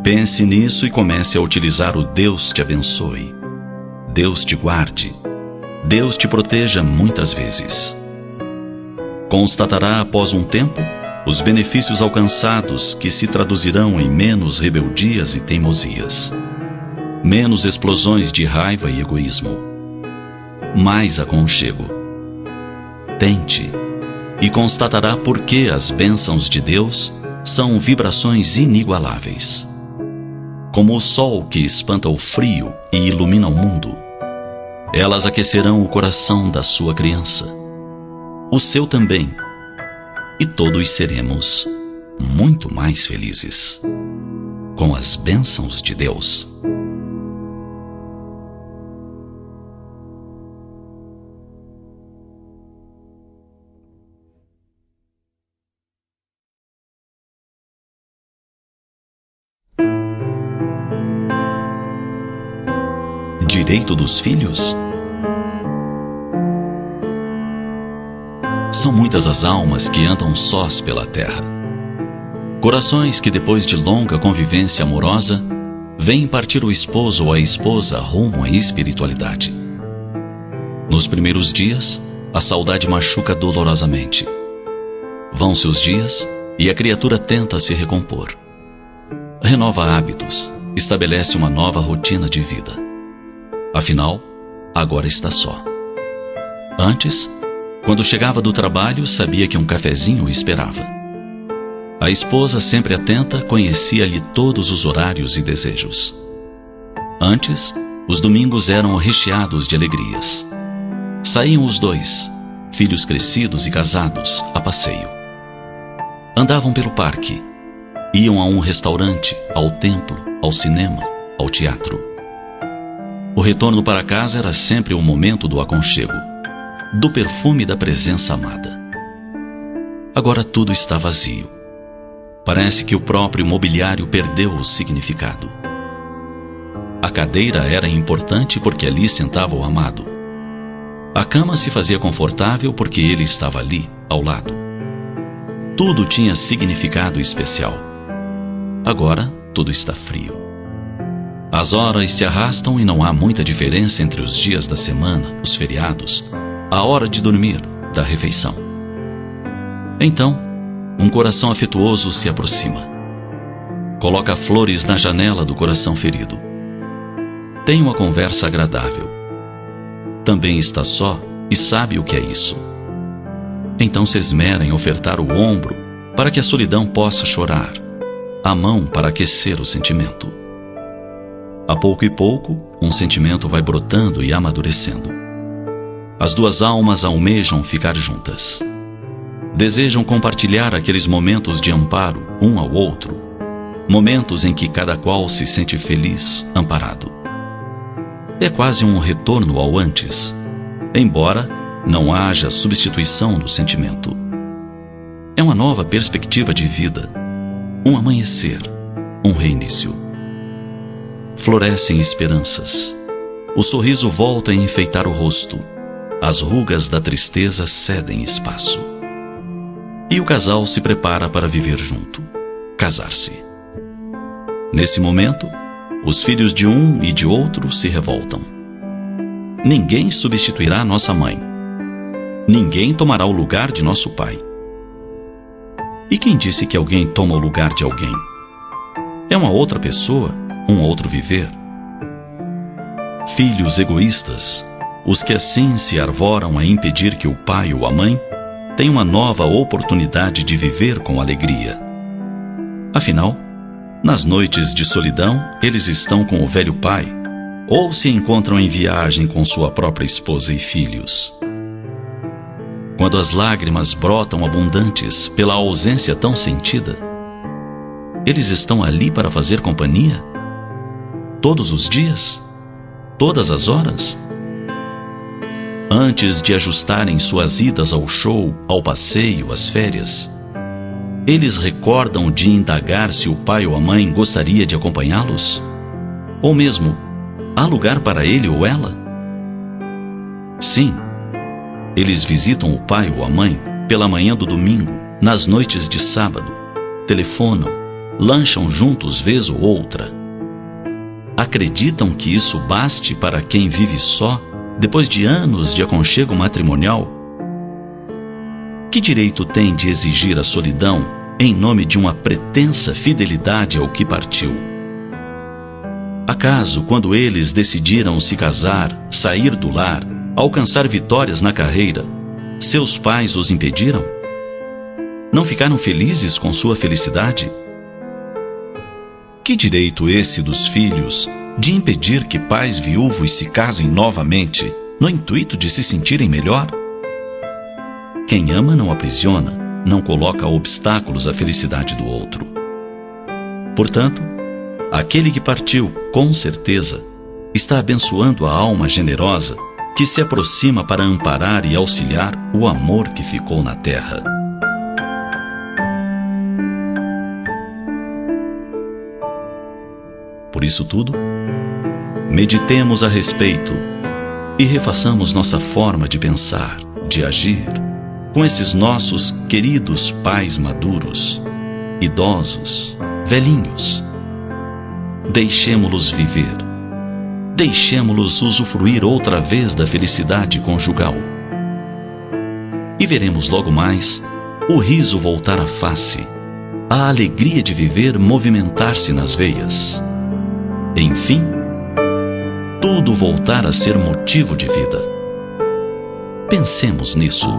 Pense nisso e comece a utilizar o Deus te abençoe, Deus te guarde, Deus te proteja muitas vezes. Constatará após um tempo os benefícios alcançados, que se traduzirão em menos rebeldias e teimosias, menos explosões de raiva e egoísmo, mais aconchego. Tente e constatará por que as bênçãos de Deus são vibrações inigualáveis. Como o sol que espanta o frio e ilumina o mundo, elas aquecerão o coração da sua criança, o seu também, e todos seremos muito mais felizes com as bênçãos de Deus. Direito dos filhos? São muitas as almas que andam sós pela terra. Corações que, depois de longa convivência amorosa, vêm partir o esposo ou a esposa rumo à espiritualidade. Nos primeiros dias, a saudade machuca dolorosamente. Vão-se os dias e a criatura tenta se recompor. Renova hábitos, estabelece uma nova rotina de vida. Afinal, agora está só. Antes, quando chegava do trabalho, sabia que um cafezinho o esperava. A esposa, sempre atenta, conhecia-lhe todos os horários e desejos. Antes, os domingos eram recheados de alegrias. Saíam os dois, filhos crescidos e casados, a passeio. Andavam pelo parque, iam a um restaurante, ao templo, ao cinema, ao teatro. O retorno para casa era sempre o momento do aconchego, do perfume da presença amada. Agora tudo está vazio. Parece que o próprio mobiliário perdeu o significado. A A cadeira era importante porque ali sentava o amado. A cama se fazia confortável porque ele estava ali, ao lado. Tudo tinha significado especial. Agora, tudo está frio. As horas se arrastam e não há muita diferença entre os dias da semana, os feriados, a hora de dormir, da refeição. Então, um coração afetuoso se aproxima. Coloca flores na janela do coração ferido. Tem uma conversa agradável. Também está só e sabe o que é isso. Então se esmera em ofertar o ombro para que a solidão possa chorar, a mão para aquecer o sentimento. A pouco e pouco, um sentimento vai brotando e amadurecendo. As duas almas almejam ficar juntas. Desejam compartilhar aqueles momentos de amparo um ao outro, momentos em que cada qual se sente feliz, amparado. É quase um retorno ao antes, embora não haja substituição do sentimento. É uma nova perspectiva de vida, um amanhecer, um reinício. Florescem esperanças. O sorriso volta a enfeitar o rosto. As rugas da tristeza cedem espaço. E o casal se prepara para viver junto, casar-se. Nesse momento, os filhos de um e de outro se revoltam. Ninguém substituirá nossa mãe. Ninguém tomará o lugar de nosso pai. E quem disse que alguém toma o lugar de alguém? É uma outra pessoa, um outro viver. Filhos egoístas, os que assim se arvoram a impedir que o pai ou a mãe tenha uma nova oportunidade de viver com alegria. Afinal, nas noites de solidão, eles estão com o velho pai, ou se encontram em viagem com sua própria esposa e filhos. Quando as lágrimas brotam abundantes pela ausência tão sentida, eles estão ali para fazer companhia? Todos os dias? Todas as horas? Antes de ajustarem suas idas ao show, ao passeio, às férias, eles recordam de indagar se o pai ou a mãe gostaria de acompanhá-los? Ou mesmo, há lugar para ele ou ela? Sim, eles visitam o pai ou a mãe pela manhã do domingo, nas noites de sábado, telefonam, lancham juntos vez ou outra. Acreditam que isso baste para quem vive só, depois de anos de aconchego matrimonial? Que direito tem de exigir a solidão em nome de uma pretensa fidelidade ao que partiu? Acaso, quando eles decidiram se casar, sair do lar, alcançar vitórias na carreira, seus pais os impediram? Não ficaram felizes com sua felicidade? Que direito esse dos filhos de impedir que pais viúvos se casem novamente, no intuito de se sentirem melhor? Quem ama não aprisiona, não coloca obstáculos à felicidade do outro. Portanto, aquele que partiu, com certeza, está abençoando a alma generosa que se aproxima para amparar e auxiliar o amor que ficou na terra. Por isso tudo, meditemos a respeito e refaçamos nossa forma de pensar, de agir, com esses nossos queridos pais maduros, idosos, velhinhos. Deixemo-los viver. Deixemo-los usufruir outra vez da felicidade conjugal. E veremos logo mais o riso voltar à face, a alegria de viver movimentar-se nas veias. Enfim, tudo voltar a ser motivo de vida. Pensemos nisso.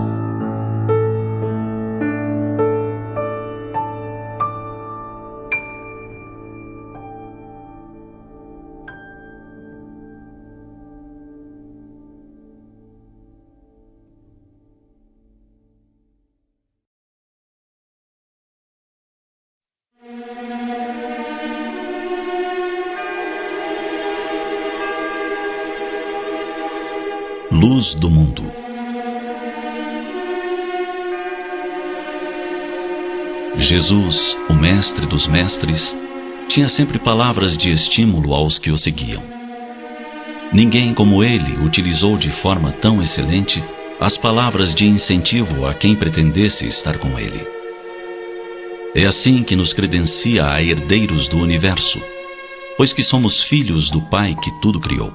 Luz do mundo. Jesus, o mestre dos mestres, tinha sempre palavras de estímulo aos que o seguiam. Ninguém como ele utilizou de forma tão excelente as palavras de incentivo a quem pretendesse estar com ele. É assim que nos credencia a herdeiros do universo, pois que somos filhos do Pai que tudo criou.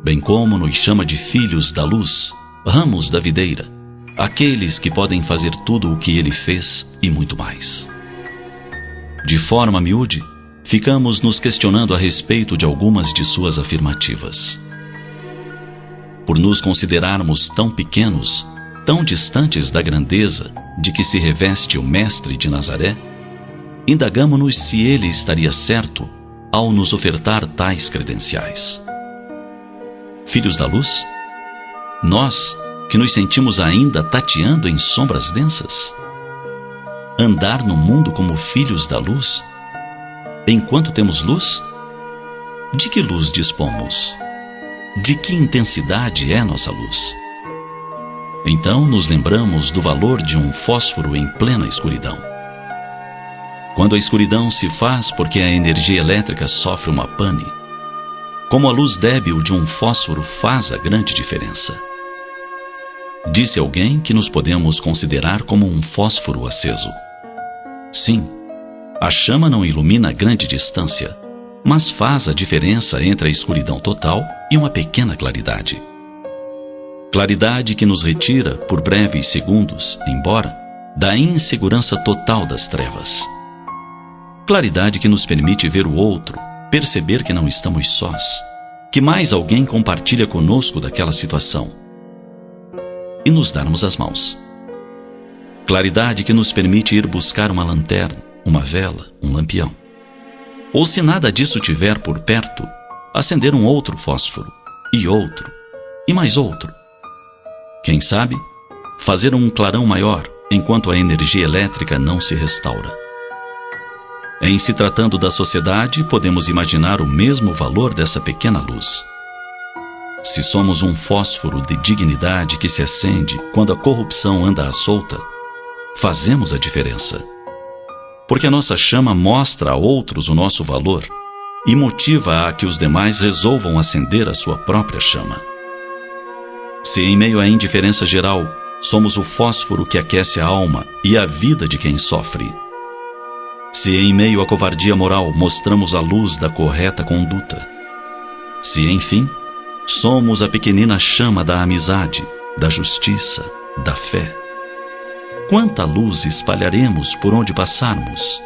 Bem como nos chama de filhos da luz, ramos da videira, aqueles que podem fazer tudo o que ele fez e muito mais. De forma miúde, ficamos nos questionando a respeito de algumas de suas afirmativas. Por nos considerarmos tão pequenos, tão distantes da grandeza de que se reveste o Mestre de Nazaré, indagamo-nos se ele estaria certo ao nos ofertar tais credenciais. Filhos da luz? Nós, que nos sentimos ainda tateando em sombras densas? Andar no mundo como filhos da luz? Enquanto temos luz? De que luz dispomos? De que intensidade é nossa luz? Então nos lembramos do valor de um fósforo em plena escuridão. Quando a escuridão se faz porque a energia elétrica sofre uma pane, como a luz débil de um fósforo faz a grande diferença. Disse alguém que nos podemos considerar como um fósforo aceso. Sim, a chama não ilumina grande distância, mas faz a diferença entre a escuridão total e uma pequena claridade. Claridade que nos retira, por breves segundos, embora, da insegurança total das trevas. Claridade que nos permite ver o outro, perceber que não estamos sós, que mais alguém compartilha conosco daquela situação, e nos darmos as mãos. Claridade que nos permite ir buscar uma lanterna, uma vela, um lampião. Ou se nada disso tiver por perto, acender um outro fósforo, e mais outro. Quem sabe, fazer um clarão maior enquanto a energia elétrica não se restaura. Em se tratando da sociedade, podemos imaginar o mesmo valor dessa pequena luz. Se somos um fósforo de dignidade que se acende quando a corrupção anda à solta, fazemos a diferença. Porque a nossa chama mostra a outros o nosso valor e motiva a que os demais resolvam acender a sua própria chama. Se em meio à indiferença geral, somos o fósforo que aquece a alma e a vida de quem sofre. Se em meio à covardia moral mostramos a luz da correta conduta. Se, enfim, somos a pequenina chama da amizade, da justiça, da fé. Quanta luz espalharemos por onde passarmos?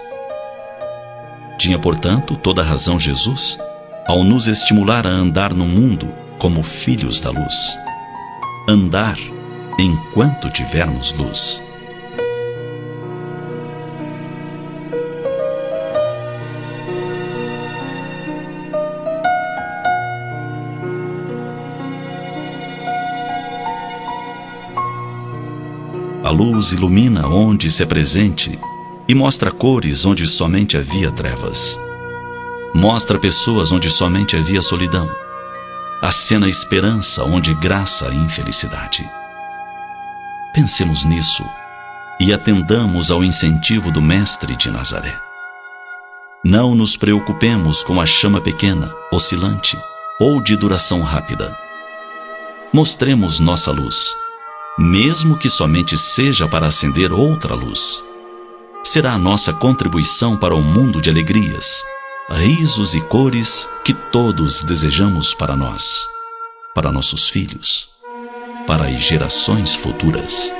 Tinha, portanto, toda a razão Jesus ao nos estimular a andar no mundo como filhos da luz. Andar enquanto tivermos luz. A luz ilumina onde se é presente e mostra cores onde somente havia trevas. Mostra pessoas onde somente havia solidão. Acena esperança onde graça a infelicidade. Pensemos nisso e atendamos ao incentivo do Mestre de Nazaré. Não nos preocupemos com a chama pequena, oscilante ou de duração rápida. Mostremos nossa luz, mesmo que somente seja para acender outra luz. Será a nossa contribuição para um mundo de alegrias, risos e cores que todos desejamos para nós, para nossos filhos, para as gerações futuras.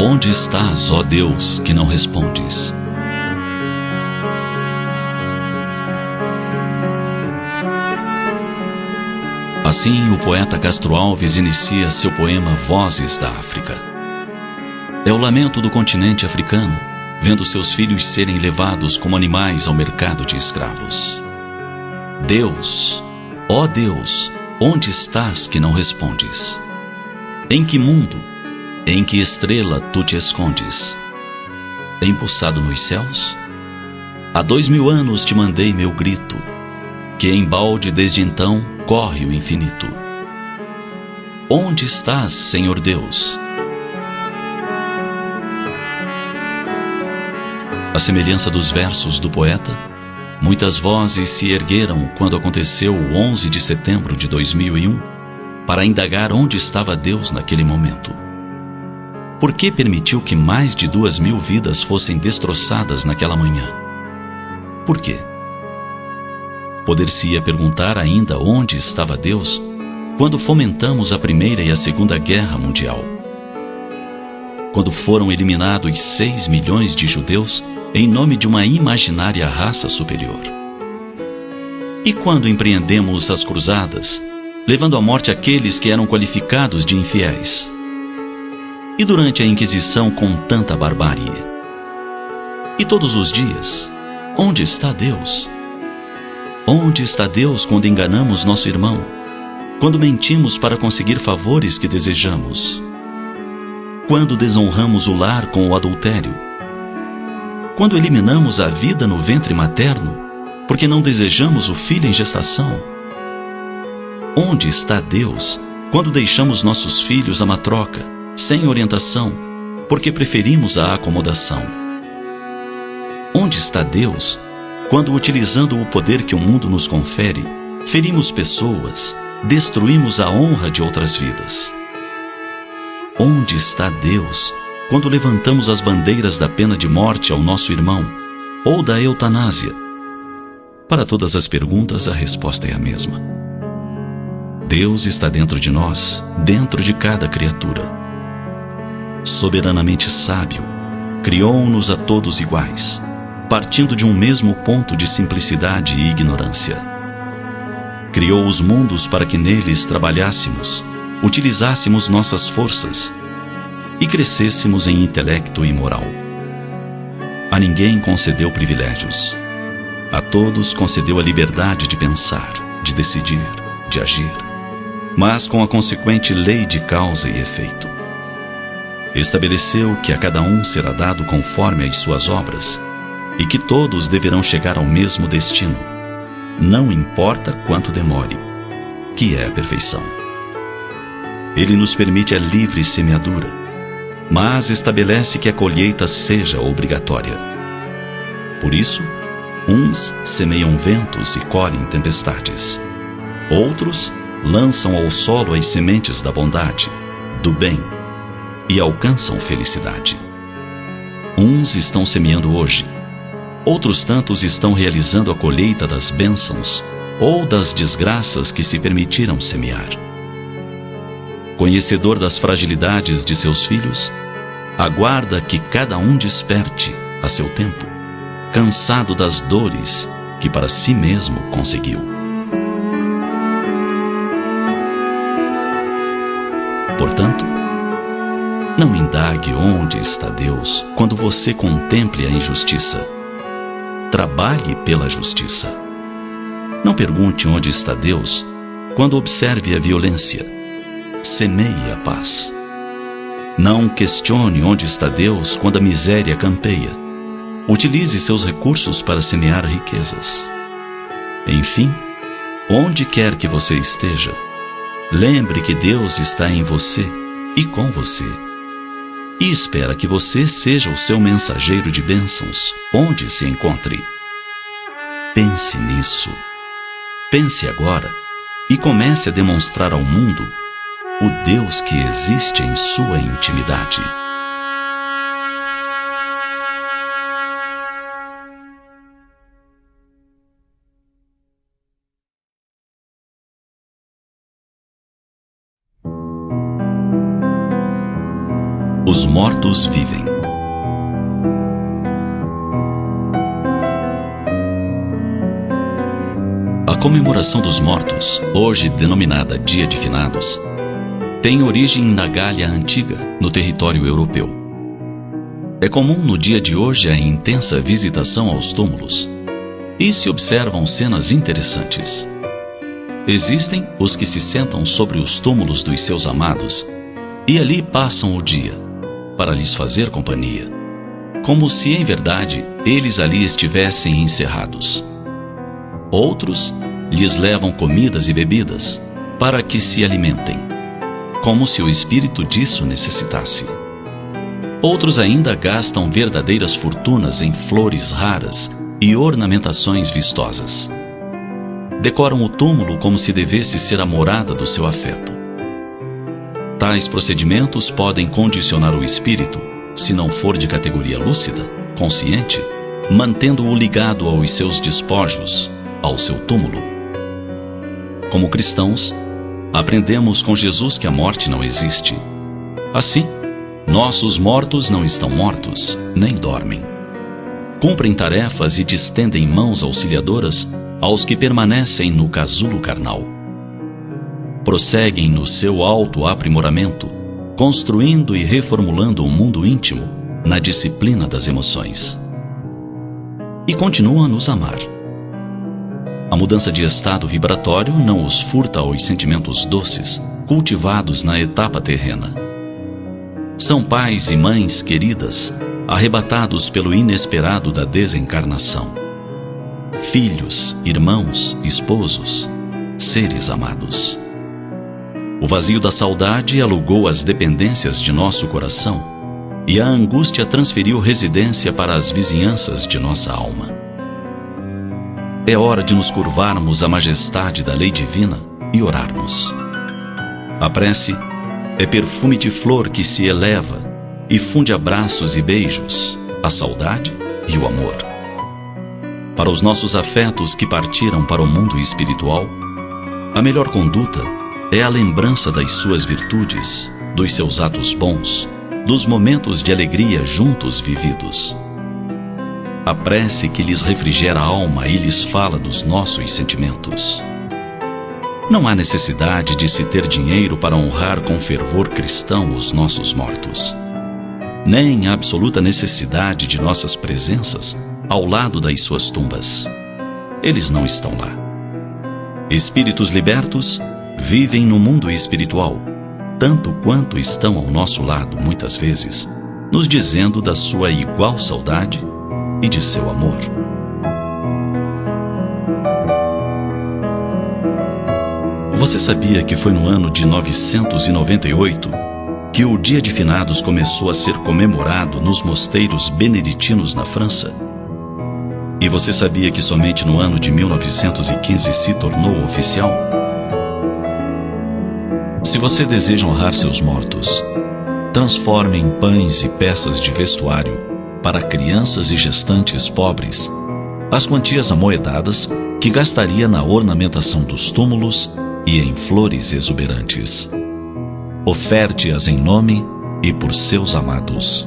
Onde estás, ó Deus, que não respondes? Assim, o poeta Castro Alves inicia seu poema Vozes da África. É o lamento do continente africano, vendo seus filhos serem levados como animais ao mercado de escravos. Deus, Ó Deus, onde estás que não respondes? Em que mundo, em que estrela tu te escondes? Embuçado nos céus? Há 2000 anos te mandei meu grito, que em balde desde então corre o infinito. Onde estás, Senhor Deus? À semelhança dos versos do poeta, muitas vozes se ergueram quando aconteceu o 11 de setembro de 2001 para indagar onde estava Deus naquele momento. Por que permitiu que mais de 2000 vidas fossem destroçadas naquela manhã? Por quê? Poder-se-ia perguntar ainda onde estava Deus quando fomentamos a Primeira e a Segunda Guerra Mundial. Quando foram eliminados 6 milhões de judeus em nome de uma imaginária raça superior. E quando empreendemos as cruzadas, levando à morte aqueles que eram qualificados de infiéis? E durante a Inquisição com tanta barbárie? E todos os dias, onde está Deus? Onde está Deus quando enganamos nosso irmão? Quando mentimos para conseguir favores que desejamos? Quando desonramos o lar com o adultério? Quando eliminamos a vida no ventre materno, porque não desejamos o filho em gestação? Onde está Deus quando deixamos nossos filhos à matroca, sem orientação, porque preferimos a acomodação? Onde está Deus quando, utilizando o poder que o mundo nos confere, ferimos pessoas, destruímos a honra de outras vidas? Onde está Deus quando levantamos as bandeiras da pena de morte ao nosso irmão, ou da eutanásia? Para todas as perguntas, a resposta é a mesma. Deus está dentro de nós, dentro de cada criatura. Soberanamente sábio, criou-nos a todos iguais, partindo de um mesmo ponto de simplicidade e ignorância. Criou os mundos para que neles trabalhássemos, utilizássemos nossas forças e crescêssemos em intelecto e moral. A ninguém concedeu privilégios. A todos concedeu a liberdade de pensar, de decidir, de agir, mas com a consequente lei de causa e efeito. Estabeleceu que a cada um será dado conforme as suas obras e que todos deverão chegar ao mesmo destino, não importa quanto demore, que é a perfeição. Ele nos permite a livre semeadura, mas estabelece que a colheita seja obrigatória. Por isso, uns semeiam ventos e colhem tempestades. Outros lançam ao solo as sementes da bondade, do bem, e alcançam felicidade. Uns estão semeando hoje, outros tantos estão realizando a colheita das bênçãos ou das desgraças que se permitiram semear. Conhecedor das fragilidades de seus filhos, aguarda que cada um desperte, a seu tempo, cansado das dores que para si mesmo conseguiu. Portanto, não indague onde está Deus quando você contemple a injustiça. Trabalhe pela justiça. Não pergunte onde está Deus quando observe a violência. Semeie a paz. Não questione onde está Deus quando a miséria campeia. Utilize seus recursos para semear riquezas. Enfim, onde quer que você esteja, lembre que Deus está em você e com você, e espera que você seja o seu mensageiro de bênçãos onde se encontre. Pense nisso. Pense agora e comece a demonstrar ao mundo o Deus que existe em sua intimidade. Os mortos vivem. A comemoração dos mortos, hoje denominada Dia de Finados, tem origem na Gália Antiga, no território europeu. É comum no dia de hoje a intensa visitação aos túmulos, e se observam cenas interessantes. Existem os que se sentam sobre os túmulos dos seus amados e ali passam o dia, para lhes fazer companhia, como se em verdade eles ali estivessem encerrados. Outros lhes levam comidas e bebidas, para que se alimentem, como se o espírito disso necessitasse. Outros ainda gastam verdadeiras fortunas em flores raras e ornamentações vistosas. Decoram o túmulo como se devesse ser a morada do seu afeto. Tais procedimentos podem condicionar o espírito, se não for de categoria lúcida, consciente, mantendo-o ligado aos seus despojos, ao seu túmulo. Como cristãos, aprendemos com Jesus que a morte não existe. Assim, nossos mortos não estão mortos, nem dormem. Cumprem tarefas e distendem mãos auxiliadoras aos que permanecem no casulo carnal. Prosseguem no seu autoaprimoramento, construindo e reformulando o mundo íntimo na disciplina das emoções. E continuam a nos amar. A mudança de estado vibratório não os furta aos sentimentos doces, cultivados na etapa terrena. São pais e mães queridas, arrebatados pelo inesperado da desencarnação. Filhos, irmãos, esposos, seres amados. O vazio da saudade alugou as dependências de nosso coração e a angústia transferiu residência para as vizinhanças de nossa alma. É hora de nos curvarmos à majestade da lei divina e orarmos. A prece é perfume de flor que se eleva e funde abraços e beijos, a saudade e o amor. Para os nossos afetos que partiram para o mundo espiritual, a melhor conduta é a lembrança das suas virtudes, dos seus atos bons, dos momentos de alegria juntos vividos. A prece que lhes refrigera a alma e lhes fala dos nossos sentimentos. Não há necessidade de se ter dinheiro para honrar com fervor cristão os nossos mortos. Nem a absoluta necessidade de nossas presenças ao lado das suas tumbas. Eles não estão lá. Espíritos libertos vivem no mundo espiritual, tanto quanto estão ao nosso lado muitas vezes, nos dizendo da sua igual saudade e de seu amor. Você sabia que foi no ano de 998 que o Dia de Finados começou a ser comemorado nos mosteiros beneditinos na França? E você sabia que somente no ano de 1915 se tornou oficial? Se você deseja honrar seus mortos, transforme em pães e peças de vestuário para crianças e gestantes pobres as quantias amoedadas que gastaria na ornamentação dos túmulos e em flores exuberantes. Oferte-as em nome e por seus amados.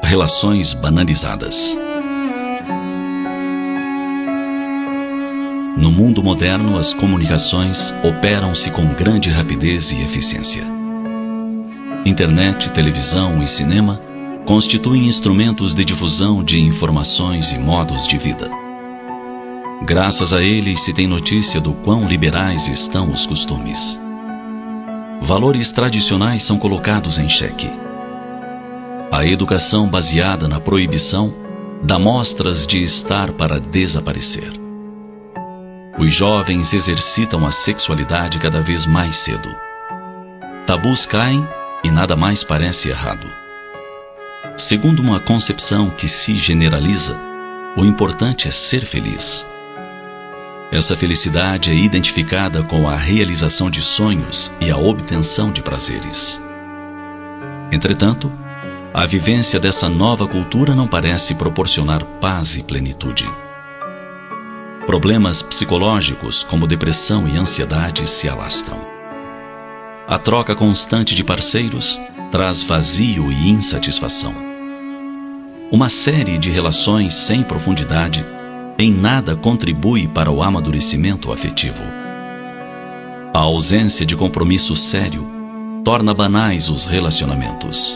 Relações banalizadas. No mundo moderno, as comunicações operam-se com grande rapidez e eficiência. Internet, televisão e cinema constituem instrumentos de difusão de informações e modos de vida. Graças a eles se tem notícia do quão liberais estão os costumes. Valores tradicionais são colocados em xeque. A educação baseada na proibição dá mostras de estar para desaparecer. Os jovens exercitam a sexualidade cada vez mais cedo. Tabus caem e nada mais parece errado. Segundo uma concepção que se generaliza, o importante é ser feliz. Essa felicidade é identificada com a realização de sonhos e a obtenção de prazeres. Entretanto, a vivência dessa nova cultura não parece proporcionar paz e plenitude. Problemas psicológicos como depressão e ansiedade se alastram. A troca constante de parceiros traz vazio e insatisfação. Uma série de relações sem profundidade em nada contribui para o amadurecimento afetivo. A ausência de compromisso sério torna banais os relacionamentos.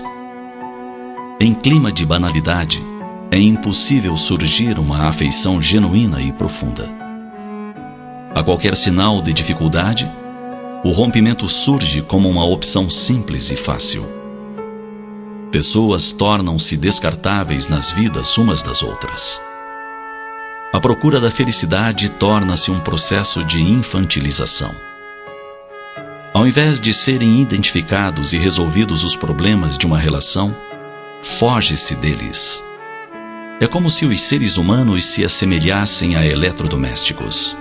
Em clima de banalidade, é impossível surgir uma afeição genuína e profunda. A qualquer sinal de dificuldade, o rompimento surge como uma opção simples e fácil. Pessoas tornam-se descartáveis nas vidas umas das outras. A procura da felicidade torna-se um processo de infantilização. Ao invés de serem identificados e resolvidos os problemas de uma relação, foge-se deles. É como se os seres humanos se assemelhassem a eletrodomésticos.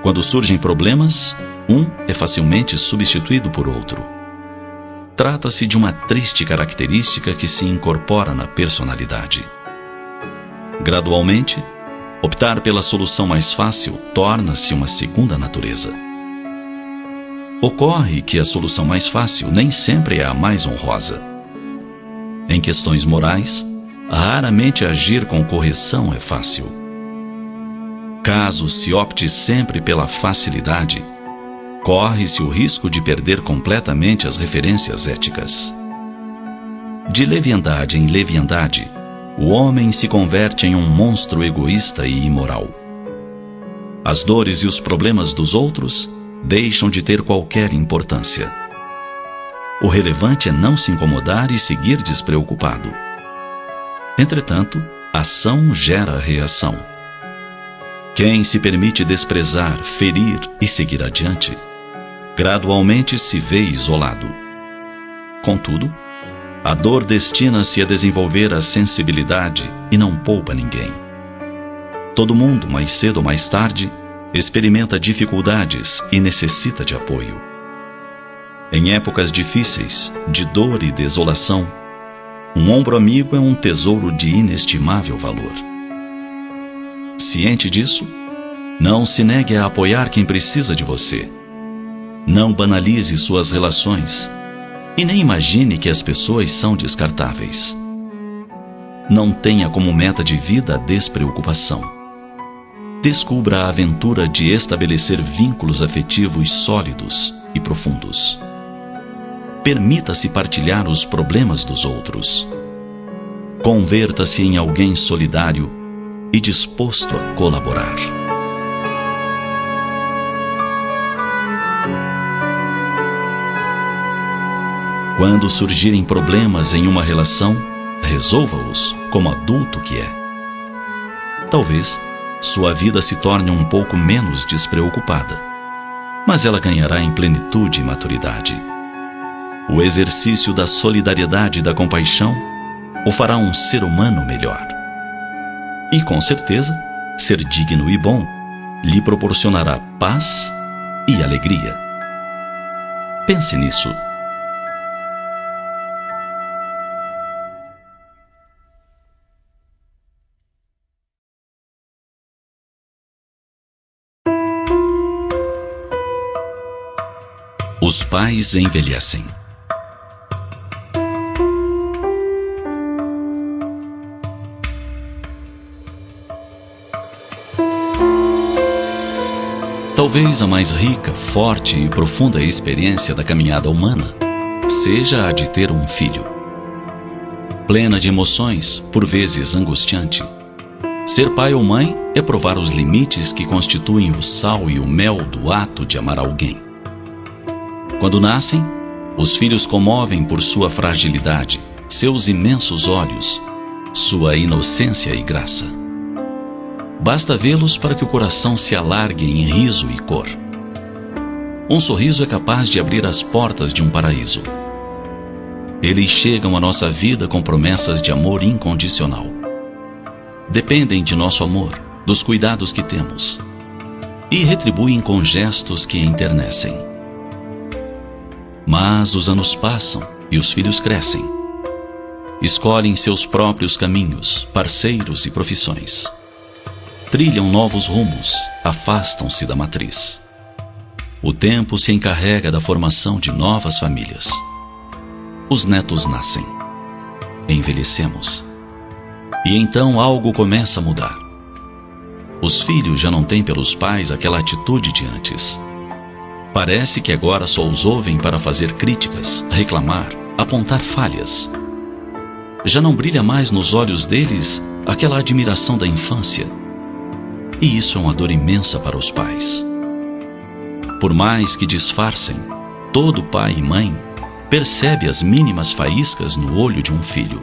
Quando surgem problemas, um é facilmente substituído por outro. Trata-se de uma triste característica que se incorpora na personalidade. Gradualmente, optar pela solução mais fácil torna-se uma segunda natureza. Ocorre que a solução mais fácil nem sempre é a mais honrosa. Em questões morais, raramente agir com correção é fácil. Caso se opte sempre pela facilidade, corre-se o risco de perder completamente as referências éticas. De leviandade em leviandade, o homem se converte em um monstro egoísta e imoral. As dores e os problemas dos outros deixam de ter qualquer importância. O relevante é não se incomodar e seguir despreocupado. Entretanto, ação gera reação. Quem se permite desprezar, ferir e seguir adiante, gradualmente se vê isolado. Contudo, a dor destina-se a desenvolver a sensibilidade e não poupa ninguém. Todo mundo, mais cedo ou mais tarde, experimenta dificuldades e necessita de apoio. Em épocas difíceis, de dor e desolação, um ombro amigo é um tesouro de inestimável valor. Ciente disso, não se negue a apoiar quem precisa de você. Não banalize suas relações e nem imagine que as pessoas são descartáveis. Não tenha como meta de vida a despreocupação. Descubra a aventura de estabelecer vínculos afetivos sólidos e profundos. Permita-se partilhar os problemas dos outros. Converta-se em alguém solidário e disposto a colaborar. Quando surgirem problemas em uma relação, resolva-os como adulto que é. Talvez sua vida se torne um pouco menos despreocupada, mas ela ganhará em plenitude e maturidade. O exercício da solidariedade e da compaixão o fará um ser humano melhor. E, com certeza, ser digno e bom lhe proporcionará paz e alegria. Pense nisso. Os pais envelhecem. Talvez a mais rica, forte e profunda experiência da caminhada humana seja a de ter um filho. Plena de emoções, por vezes angustiante, ser pai ou mãe é provar os limites que constituem o sal e o mel do ato de amar alguém. Quando nascem, os filhos comovem por sua fragilidade, seus imensos olhos, sua inocência e graça. Basta vê-los para que o coração se alargue em riso e cor. Um sorriso é capaz de abrir as portas de um paraíso. Eles chegam à nossa vida com promessas de amor incondicional. Dependem de nosso amor, dos cuidados que temos, e retribuem com gestos que enternecem. Mas os anos passam e os filhos crescem. Escolhem seus próprios caminhos, parceiros e profissões. Trilham novos rumos, afastam-se da matriz. O tempo se encarrega da formação de novas famílias. Os netos nascem. Envelhecemos. E então algo começa a mudar. Os filhos já não têm pelos pais aquela atitude de antes. Parece que agora só os ouvem para fazer críticas, reclamar, apontar falhas. Já não brilha mais nos olhos deles aquela admiração da infância. E isso é uma dor imensa para os pais. Por mais que disfarcem, todo pai e mãe percebe as mínimas faíscas no olho de um filho.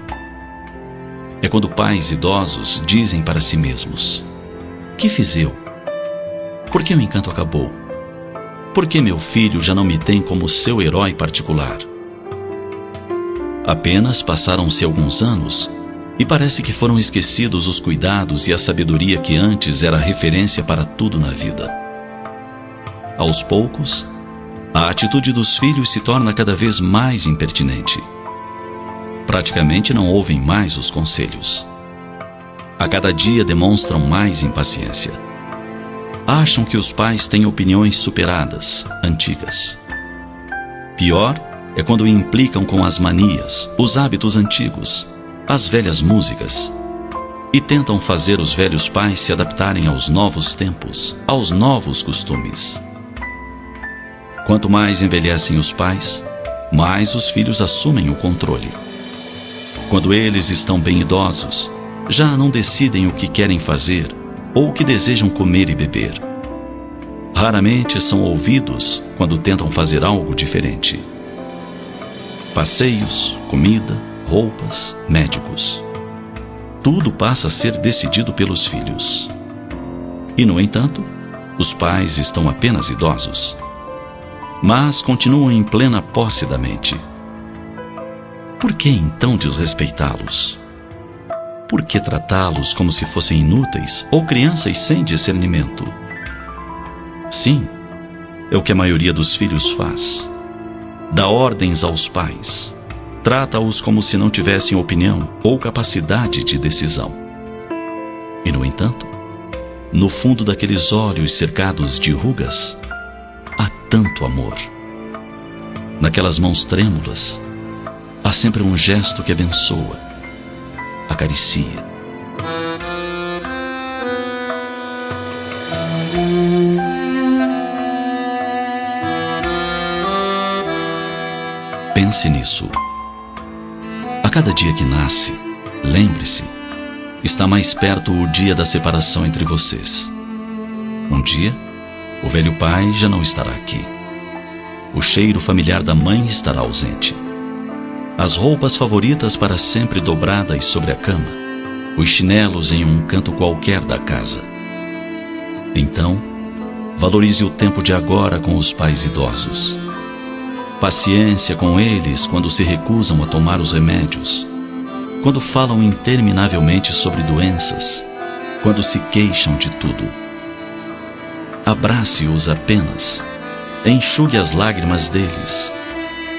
É quando pais idosos dizem para si mesmos: que fiz eu? Por que o encanto acabou? Por que meu filho já não me tem como seu herói particular? Apenas passaram-se alguns anos e parece que foram esquecidos os cuidados e a sabedoria que antes era referência para tudo na vida. Aos poucos, a atitude dos filhos se torna cada vez mais impertinente. Praticamente não ouvem mais os conselhos. A cada dia demonstram mais impaciência. Acham que os pais têm opiniões superadas, antigas. Pior é quando implicam com as manias, os hábitos antigos, as velhas músicas, e tentam fazer os velhos pais se adaptarem aos novos tempos, aos novos costumes. Quanto mais envelhecem os pais, mais os filhos assumem o controle. Quando eles estão bem idosos, já não decidem o que querem fazer ou o que desejam comer e beber. Raramente são ouvidos quando tentam fazer algo diferente. Passeios, comida, roupas, médicos. Tudo passa a ser decidido pelos filhos. E, no entanto, os pais estão apenas idosos, mas continuam em plena posse da mente. Por que então desrespeitá-los? Por que tratá-los como se fossem inúteis ou crianças sem discernimento? Sim, é o que a maioria dos filhos faz. Dá ordens aos pais, trata-os como se não tivessem opinião ou capacidade de decisão. E, no entanto, no fundo daqueles olhos cercados de rugas, há tanto amor. Naquelas mãos trêmulas, há sempre um gesto que abençoa, acaricia. Pense nisso. A cada dia que nasce, lembre-se, está mais perto o dia da separação entre vocês. Um dia, o velho pai já não estará aqui. O cheiro familiar da mãe estará ausente. As roupas favoritas para sempre dobradas sobre a cama, os chinelos em um canto qualquer da casa. Então, valorize o tempo de agora com os pais idosos. Paciência com eles quando se recusam a tomar os remédios, quando falam interminavelmente sobre doenças, quando se queixam de tudo. Abrace-os apenas, enxugue as lágrimas deles,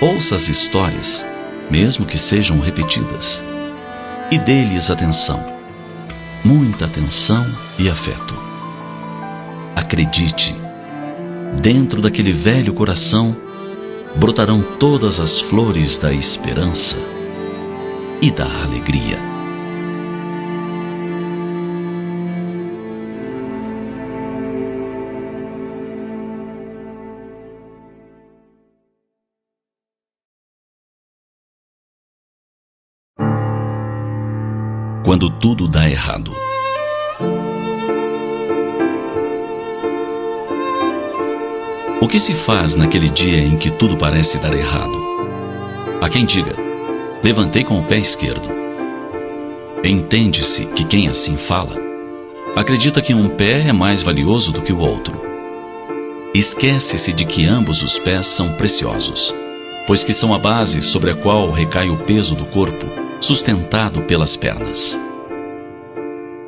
ouça as histórias, mesmo que sejam repetidas, e dê-lhes atenção, muita atenção e afeto. Acredite, dentro daquele velho coração brotarão todas as flores da esperança e da alegria. Quando tudo dá errado. O que se faz naquele dia em que tudo parece dar errado? Há quem diga: levantei com o pé esquerdo. Entende-se que quem assim fala acredita que um pé é mais valioso do que o outro. Esquece-se de que ambos os pés são preciosos, pois que são a base sobre a qual recai o peso do corpo, sustentado pelas pernas.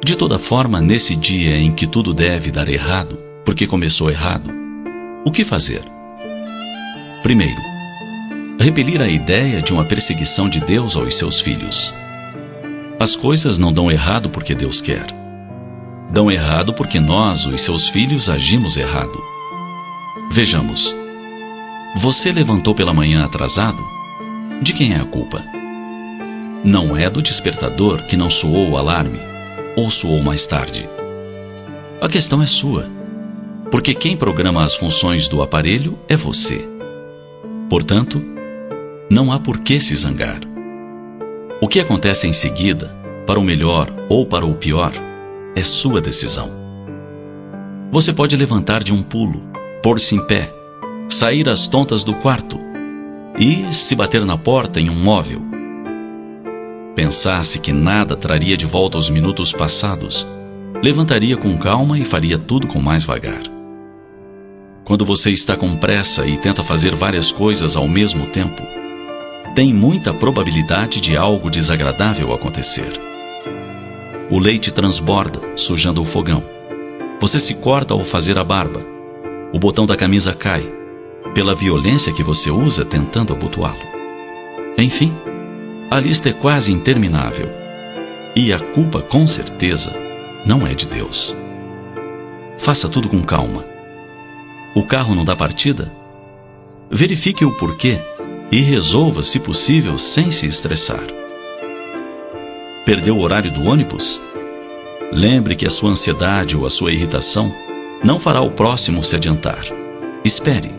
De toda forma, nesse dia em que tudo deve dar errado, porque começou errado, o que fazer? Primeiro, repelir a ideia de uma perseguição de Deus aos seus filhos. As coisas não dão errado porque Deus quer. Dão errado porque nós, os seus filhos, agimos errado. Vejamos. Você levantou pela manhã atrasado? De quem é a culpa? Não é do despertador que não soou o alarme, ou soou mais tarde. A questão é sua. porque quem programa as funções do aparelho é você. Portanto, não há por que se zangar. O que acontece em seguida, para o melhor ou para o pior, é sua decisão. Você pode levantar de um pulo, pôr-se em pé, sair às tontas do quarto e se bater na porta em um móvel. Pensasse que nada traria de volta os minutos passados, levantaria com calma e faria tudo com mais vagar. Quando você está com pressa e tenta fazer várias coisas ao mesmo tempo, tem muita probabilidade de algo desagradável acontecer. O leite transborda, sujando o fogão. Você se corta ao fazer a barba. O botão da camisa cai, pela violência que você usa tentando abotoá-lo. Enfim, a lista é quase interminável. E a culpa, com certeza, não é de Deus. Faça tudo com calma. O carro não dá partida? Verifique o porquê e resolva, se possível, sem se estressar. Perdeu o horário do ônibus? Lembre que a sua ansiedade ou a sua irritação não fará o próximo se adiantar. Espere.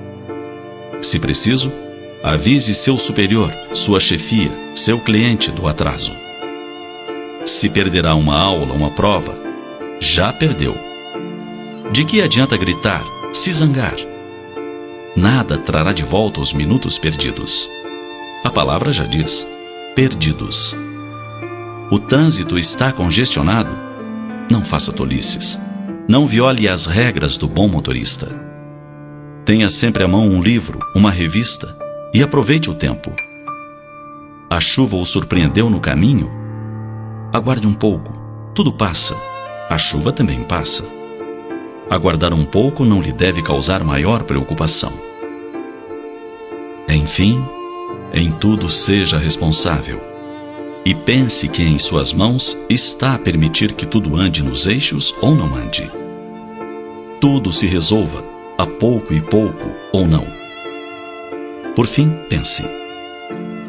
Se preciso, avise seu superior, sua chefia, seu cliente do atraso. Se perderá uma aula, uma prova, já perdeu. De que adianta gritar, se zangar? Nada trará de volta os minutos perdidos. A palavra já diz, perdidos. O trânsito está congestionado? Não faça tolices. Não viole as regras do bom motorista. Tenha sempre à mão um livro, uma revista e aproveite o tempo. A chuva o surpreendeu no caminho? Aguarde um pouco, tudo passa. A chuva também passa. Aguardar um pouco não lhe deve causar maior preocupação. Enfim, em tudo seja responsável. E pense que em suas mãos está a permitir que tudo ande nos eixos ou não ande. Tudo se resolva, a pouco e pouco ou não. Por fim, pense.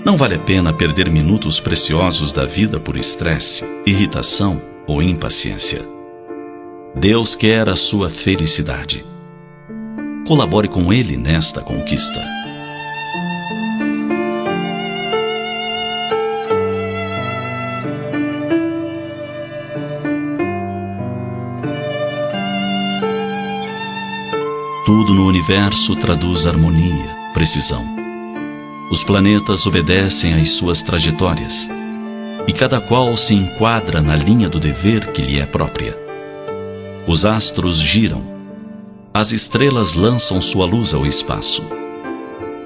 Não vale a pena perder minutos preciosos da vida por estresse, irritação ou impaciência. Deus quer a sua felicidade. Colabore com Ele nesta conquista. Tudo no universo traduz harmonia, precisão. Os planetas obedecem às suas trajetórias, e cada qual se enquadra na linha do dever que lhe é própria. Os astros giram, as estrelas lançam sua luz ao espaço.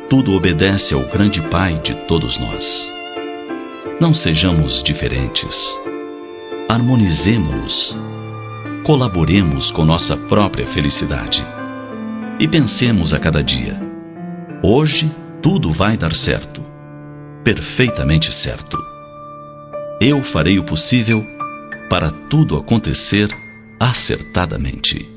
Tudo obedece ao grande Pai de todos nós. Não sejamos diferentes. Harmonizemo-nos. Colaboremos com nossa própria felicidade. E pensemos a cada dia. Hoje tudo vai dar certo. Perfeitamente certo. Eu farei o possível para tudo acontecer acertadamente.